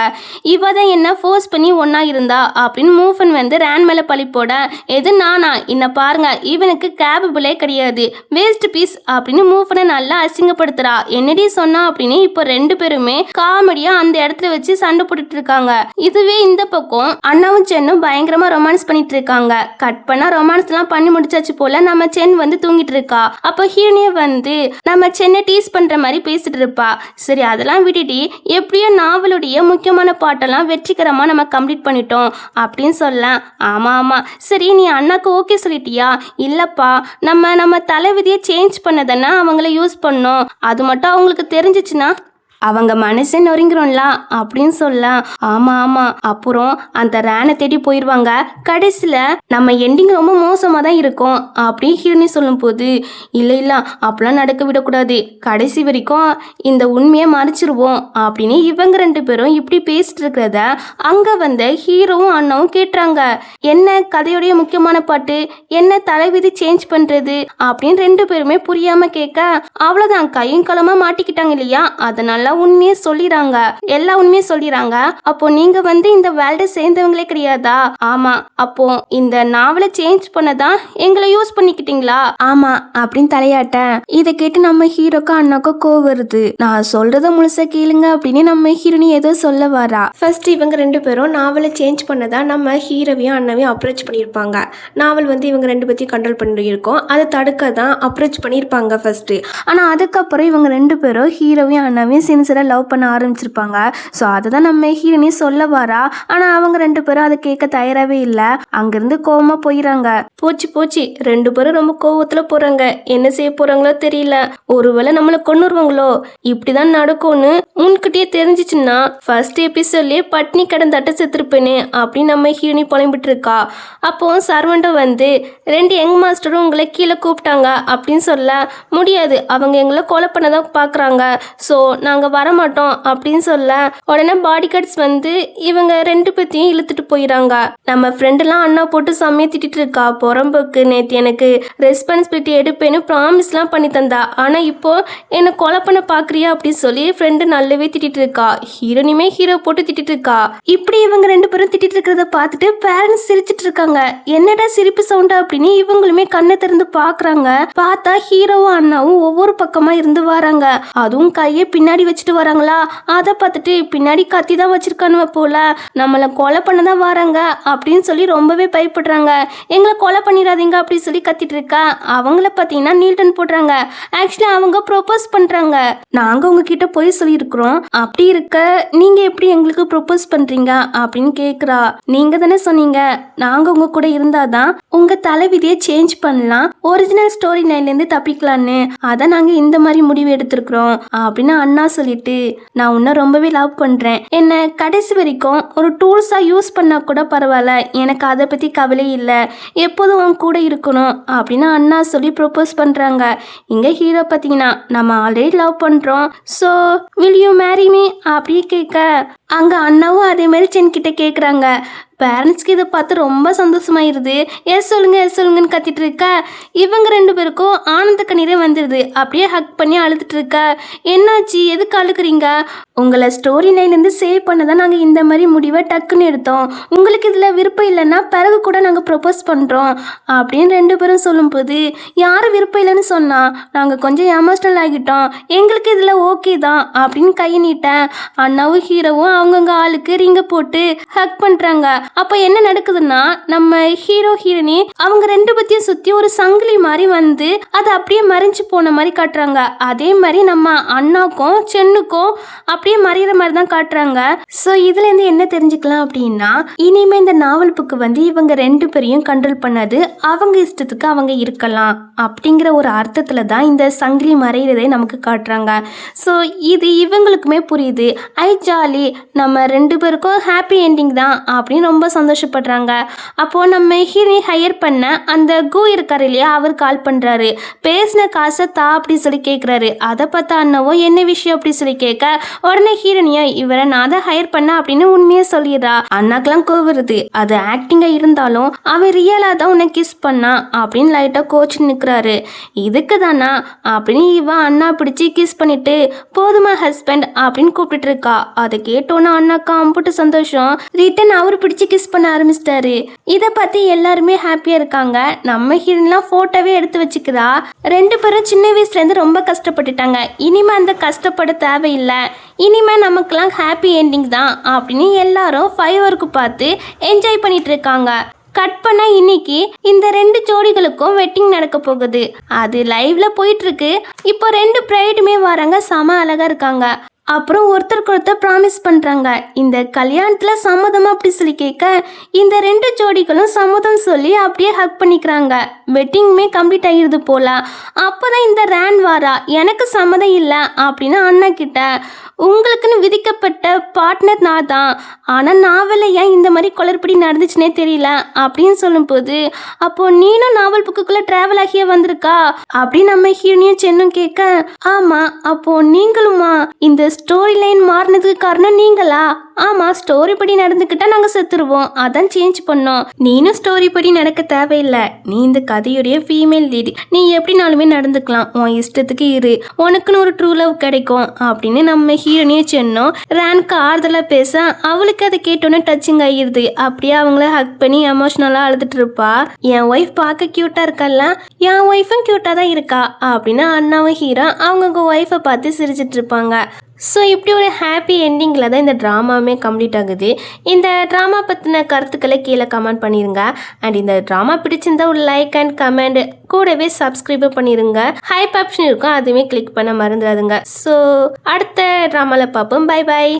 இவ தான் என்ன ஃபோர்ஸ் பண்ணி ஒன்றா இருந்தா அப்படின்னு மூஃபன் வந்து ரேன் மேலே பழி போட, எது நானா என்ன பாருங்க இவனுக்கு கேபபிளே கிடையாது வேஸ்ட் பீஸ் அப்படின்னு மூஃபனை நல்லா அசிங்கப்படுத்துறா. என்னடி சொன்னா அப்படின்னு இப்போ ரெண்டு பேருமே காமெடியா அந்த இடத்துல வச்சு சண்டை போட்டுட்டு இருக்காங்க. இதுவே இந்த பக்கம் அண்ணாவும் சென்னும் பயங்கரமா ரொமான்ஸ் பண்ணிட்டு இருக்காங்க. கட் பண்ணா ரொமான்ஸ் எல்லாம் பண்ணி முடிச்சாச்சு போல நம்ம சென் வந்து தூங்கிட்டு இருக்கா. அப்போ ஹீரோனிய வந்து நம்ம சென்னை டீஸ் பண்ற மாதிரி பேசிட்டு இருப்பா. சரி அதெல்லாம் விட்டுட்டு எப்படியோ நாவலுடைய முக்கியமான பாட்டெல்லாம் வெற்றிகரமா நம்ம கம்ப்ளீட் பண்ணிட்டோம் அப்படின்னு சொல்லலாம். ஆமா ஆமா சரி நீ அண்ணாக்கு ஓகே சொல்லிட்டியா? இல்லப்பா நம்ம தலைவிதியை சேஞ்ச் பண்ணதானே அவங்கள யூஸ் பண்ணோம். அது மட்டும் அவங்களுக்கு தெரிஞ்சிச்சுன்னா அவங்க மனசே நொறுங்கிறோம்ல அப்படின்னு சொல்லலாம். ஆமா ஆமா அப்புறம் அந்த ரேனை தேடி போயிடுவாங்க. கடைசியில் நம்ம எண்டிங் ரொம்ப மோசமாக தான் இருக்கும் அப்படின்னு ஹீரோனி சொல்லும் போது இல்லை இல்லை அப்படிலாம் நடக்க விடக்கூடாது, கடைசி வரைக்கும் இந்த உண்மையை மறைச்சிருவோம் அப்படின்னு இவங்க ரெண்டு பேரும் இப்படி பேசிட்டு இருக்கிறத அங்கே வந்த ஹீரோவும் அண்ணாவும் கேட்டுறாங்க. என்ன கதையுடைய முக்கியமான பாட்டு, என்ன தலைவிதி சேஞ்ச் பண்ணுறது அப்படின்னு ரெண்டு பேருமே புரியாமல் கேட்க, அவ்வளோதான் கையும் களமாக மாட்டிக்கிட்டாங்க இல்லையா, அதனால உண்மையே சொல்லிறாங்க, எல்லா உண்மையே சொல்லிறாங்க. அப்போ நீங்க வந்து இந்த வேர்ல்ட சேர்ந்தவங்களே கிடையாதா? ஆமா. அப்போ இந்த நாவலை சேஞ்ச் பண்ணதான் எங்களை யூஸ் பண்ணிக்கிட்டீங்களா? ஆமா அப்படின்னு தலையாட்ட. இதை கேட்டு நம்ம ஹீரோக்கு அண்ணாக்கும் கோவம் வருது. நான் சொல்றத முழுசா கேளுங்க அப்படின்னு நம்ம ஹீரோனி ஏதோ சொல்ல வரா. ஃபர்ஸ்ட் இவங்க ரெண்டு பேரும் நாவலை சேஞ்ச் பண்ணதா நம்ம ஹீரோவையும் அண்ணாவையும் அப்ரோச் பண்ணியிருப்பாங்க. நாவல் வந்து இவங்க ரெண்டு பத்தியும் கண்ட்ரோல் பண்ணியிருக்கோம், அதை தடுக்க தான் அப்ரோச் பண்ணியிருப்பாங்க ஃபர்ஸ்ட். ஆனா அதுக்கப்புறம் இவங்க ரெண்டு பேரும் ஹீரோவையும் அண்ணாவையும் சின்சியராக லவ் பண்ண ஆரம்பிச்சிருப்பாங்க. ஸோ அதை தான் நம்ம ஹீரோனி சொல்ல வரா. ஆனால் அவங்க ரெண்டு பேரும் அதை கேட்க தயாராகவே இல்லை. அங்கேருந்து கோவமாக போயிடறாங்க. போச்சு போச்சு ரெண்டு பேரும் ரொம்ப கோவத்தில் போகிறாங்க. என்ன செய்ய போகிறாங்களோ தெரியல, ஒருவேளை நம்மளை கொன்னுருவாங்களோ. இப்படி தான் நடக்கும்னு முன்கிட்டயே தெரிஞ்சிச்சுன்னா ஃபர்ஸ்ட் எபிசோட்லேயே பட்னி கடன் தட்ட செத்துருப்பேன்னு அப்படின்னு நம்ம ஹீரோனி புலம்பிட்டு இருக்கா. அப்போ சர்வெண்ட்டை வந்து ரெண்டு யங் மாஸ்டரும் உங்களை கீழே கூப்பிட்டாங்க அப்படின்னு சொல்ல முடியாது, அவங்க எங்களை கொலை பண்ண தான் பார்க்குறாங்க, ஸோ நாங்கள் வரமாட்டோம் அப்படின்னு சொல்ல உடனே பாடி கார்ட்ஸ் வந்து இவங்க ரெண்டு பேத்தையும் இழுத்துட்டு போயிடறாங்க. நம்ம ஃப்ரெண்டெல்லாம் அண்ணா போட்டு செம்மையை திட்டிட்டு இருக்கா. புறம்போக்கு நேற்று எனக்கு ரெஸ்பான்சிபிலிட்டி எடுப்பேன்னு ப்ராமிஸ்லாம் பண்ணி தந்தா, ஆனால் இப்போ என்னை கொலை பண்ண பார்க்குறியா அப்படின்னு சொல்லி ஃப்ரெண்டு நல்லாவே திட்டிட்டு இருக்கா. ஹீரோனியுமே ஹீரோ போட்டு திட்டிட்டு இருக்கா. இப்படி இவங்க ரெண்டு பேரும் திட்டிட்டு இருக்கிறத பார்த்துட்டு பேரண்ட்ஸ் சிரிச்சிட்டு இருக்காங்க. என்னடா சிரிப்பு சவுண்டா அப்படின்னு இவங்களுமே கண்ணை திறந்து பார்க்குறாங்க. பார்த்தா ஹீரோவும் அண்ணாவும் ஒவ்வொரு பக்கமாக இருந்து வராங்க. அதுவும் கையை பின்னாடி வச்சுட்டு வராங்களா. அதை பார்த்துட்டு பின்னாடி கத்தி தான் வச்சிருக்கானுவ போல, நம்மளை கொலை பண்ண தான் வராங்க அப்படின்னு சொல்லி ரொம்பவே பயப்படுறாங்க. எங்களை கொலை பண்ணிடாதீங்க அப்படின்னு சொல்லி கத்திட்டு இருக்கா. அவங்கள பார்த்தீங்கன்னா நீல்டன் போடுறாங்க. ஆக்சுவலி அவங்க ப்ரொபோஸ் பண்றாங்க. நாங்க உங்ககிட்ட போய் சொல்லியிருக்கிறோம், அப்படி இருக்க நீங்க எப்படி எங்களுக்கு ப்ரொபோஸ் பண்றீங்க அப்படின்னு கேட்குறா. நீங்க தானே சொன்னீங்க நாங்க உங்க கூட இருந்தாதான் உங்க தலைவிதியை சேஞ்ச் பண்ணலாம், ஒரிஜினல் ஸ்டோரி லைன்லேருந்து தப்பிக்கலான்னு, அதான் நாங்க இந்த மாதிரி முடிவு எடுத்திருக்கிறோம் அப்படின்னு அண்ணா சொல்லிட்டு, நான் உன்னை ரொம்பவே லவ் பண்றேன், என்ன கடைசி வரைக்கும் ஒரு டூல்ஸா யூஸ் பண்ணா கூட பரவாயில்ல, எனக்கு அதை பத்தி கவலை இல்லை, எப்போதும் உன் கூட இருக்கணும் அப்படின்னு அண்ணா சொல்லி ப்ரொபோஸ் பண்றாங்க. இங்க ஹீரோ பார்த்தீங்கன்னா நம்ம ஆல்ரெடி லவ் பண்றோம், so will you marry me அப்படி கேட்க அங்க அண்ணாவும் அதே மாதிரி சென் கிட்ட கேட்குறாங்க. பேரண்ட்ஸ்க்கு இதை பார்த்து ரொம்ப சந்தோஷமாயிருது. எஸ் சொல்லுங்கன்னு கத்திட்டு இருக்க. இவங்க ரெண்டு பேருக்கும் ஆனந்த கண்ணீரே வந்துடுது. அப்படியே ஹக் பண்ணி அழுதுட்டு இருக்க. என்னாச்சு, எதுக்கு அழுக்குறீங்க? உங்களை ஸ்டோரி லைன்லேருந்து சேவ் பண்ண தான் நாங்கள் இந்த மாதிரி முடிவை டக்குன்னு எடுத்தோம், உங்களுக்கு இதில் விருப்பம் இல்லைன்னா பிறகு கூட நாங்கள் ப்ரொபோஸ் பண்ணுறோம் அப்படின்னு ரெண்டு பேரும் சொல்லும்போது, யாரும் விருப்பம் இல்லைன்னு சொன்னால் நாங்கள் கொஞ்சம் எமோஷ்னல் ஆகிட்டோம், எங்களுக்கு இதில் ஓகே தான் அப்படின்னு கை நீட்டேன். அண்ணாவும் ஹீரோவும் அவங்கவுங்க ஆளுக்கு ரிங்க போட்டு ஹக் பண்ணுறாங்க. அப்போ என்ன நடக்குதுன்னா நம்ம ஹீரோ ஹீரோனி அவங்க ரெண்டு பத்தியும் சுற்றி ஒரு சங்கிலி மாதிரி வந்து அது அப்படியே மறைஞ்சு போன மாதிரி காட்டுறாங்க. அதே மாதிரி நம்ம அண்ணாக்கும் சென்னுக்கும் அப்படியே மறைகிற மாதிரி தான் காட்டுறாங்க. ஸோ இதுலேருந்து என்ன தெரிஞ்சுக்கலாம் அப்படின்னா, இனிமே இந்த நாவல் புக்கு வந்து இவங்க ரெண்டு பேரையும் கண்ட்ரோல் பண்ணாது, அவங்க இஷ்டத்துக்கு அவங்க இருக்கலாம் அப்படிங்கிற ஒரு அர்த்தத்தில் தான் இந்த சங்கிலி மறைகிறதே நமக்கு காட்டுறாங்க. ஸோ இது இவங்களுக்குமே புரியுது. ஐ ஜாலி, நம்ம ரெண்டு பேருக்கும் ஹாப்பி என்டிங் தான் அப்படின்னு ரொம்ப சந்தோஷப்படுறாங்க. அப்போது நம்ம ஹீரோயின் ஹையர் பண்ண அந்த கு இருக்காரு இல்லையா, அவர் கால் பண்ணுறாரு. பேசின காசை தா அப்படி சொல்லி கேட்குறாரு. அதை பார்த்தா அண்ணாவோ என்ன விஷயம் அப்படி சொல்லி கேட்க உடனே ஹீரோனியா இவரை நான் தான் ஹையர் பண்ண அப்படின்னு உண்மையே சொல்லிடுறா. அண்ணாக்கெல்லாம் கோவருது. அது ஆக்டிங்காக இருந்தாலும் அவன் ரியலாக தான் உன்னை கிஸ் பண்ணா அப்படின்னு லைட்டாக கோச்சு நிற்கிறாரு. இதுக்கு தானா அப்படின்னு இவன் அண்ணா பிடிச்சி கிஸ் பண்ணிட்டு போதுமா ஹஸ்பண்ட் அப்படின்னு கூப்பிட்டு இருக்கா. அதை கேட்டோன்னா அண்ணாக்கா அம்புட்டு சந்தோஷம். ரிட்டன் அவர் பிடிச்சி கிஸ் பண்ண ஆரம்பிச்சிட்டாரு. இதை பத்தி எல்லாருமே ஹாப்பியா இருக்காங்க. நம்ம ஹீரோன்லாம் போட்டோவே எடுத்து வச்சுக்கிறா. 2 பேரும் சின்ன வயசுல இருந்து ரொம்ப கஷ்டப்பட்டுட்டாங்க. இனிமே அந்த கஷ்டப்பட தேவையில்லை. இனிமே நமக்குலாம் ஹாப்பி என்டிங் தான் அப்படின்னு எல்லாரும் ஃபைவருக்கு பார்த்து என்ஜாய் பண்ணிட்டு இருக்காங்க. கட் பண்ண இன்னைக்கு இந்த 2 ஜோடிகளுக்கும் வெட்டிங் நடக்க போகுது. அது லைவ்ல போயிட்டு இருக்கு. இப்போ 2 பிரைடுமே வராங்க. செம அழகா இருக்காங்க. அப்புறம் ஒருத்தருக்கு ஒருத்தர் ப்ராமிஸ் பண்ணுறாங்க. இந்த கல்யாணத்தில் சம்மதம் அப்படி சொல்லி கேட்க இந்த 2 ஜோடிகளும் சம்மதம் சொல்லி அப்படியே ஹக் பண்ணிக்கிறாங்க. வெட்டிங்குமே கம்ப்ளீட் ஆகிடுது போல. அப்போ தான் இந்த ரேன் வாரா எனக்கு சம்மதம் இல்லை அப்படின்னு அண்ணா கிட்ட உங்களுக்குன்னு விதிக்கப்பட்ட பார்ட்னர் நான் தான், ஆனால் நாவலில் ஏன் இந்த மாதிரி குளறுபடி நடந்துச்சுன்னே தெரியல அப்படின்னு சொல்லும்போது அப்போ நீனும் நாவல் புக்குக்குள்ளே ட்ராவல் ஆகியே வந்திருக்கா அப்படின்னு நம்ம ஹீரோனியும் சென்னும் கேட்க ஆமாம் அப்போ நீங்களுமா இந்த ஸ்டோரி லைன் மாறினதுக்கு காரணம் நீங்களா? ஆமாம் ஸ்டோரி படி நடந்துக்கிட்டா நாங்கள் செத்துருவோம், அதான் சேஞ்ச் பண்ணோம். நீனும் ஸ்டோரி படி நடக்க தேவையில்லை. நீ இந்த கதையுடைய ஃபீமேல் லீடு. நீ எப்படினாலுமே நடந்துக்கலாம். உன் இஷ்டத்துக்கு இரு. உனக்குன்னு ஒரு ட்ரூ லவ் கிடைக்கும் அப்படின்னு நம்ம ஹீரோனியும் சென்னோம் ரேனுக்கு ஆறுதலாக பேச அவளுக்கு அதை கேட்டோன்னே டச்சிங் ஆகிடுது. அப்படியே அவங்கள ஹக் பண்ணி எமோஷ்னலாக அழுதுட்டு இருப்பா. என் ஒய்ஃப் பார்க்க க்யூட்டாக இருக்கல்ல, என் ஒய்ஃபும் க்யூட்டாக தான் இருக்கா அப்படின்னு அண்ணாவும் ஹீரோ அவங்கவுங்க ஒய்ஃபை பார்த்து சிரிச்சிட்டு இருப்பாங்க. ஸோ இப்படி ஒரு ஹாப்பி எண்டிங்கில் தான் இந்த ட்ராமாவுமே கம்ப்ளீட் ஆகுது. இந்த ட்ராமா பற்றின கருத்துக்களை கீழே கமெண்ட் பண்ணிடுங்க. அண்ட் இந்த ட்ராமா பிடிச்சிருந்தா ஒரு லைக் அண்ட் கமெண்ட் கூடவே சப்ஸ்கிரைபும் பண்ணிடுங்க. ஹைப் ஆப்ஷன் இருக்கும், அதுவுமே கிளிக் பண்ண மறந்துடாதுங்க. ஸோ அடுத்த ட்ராமாவில் பார்ப்போம். Bye bye.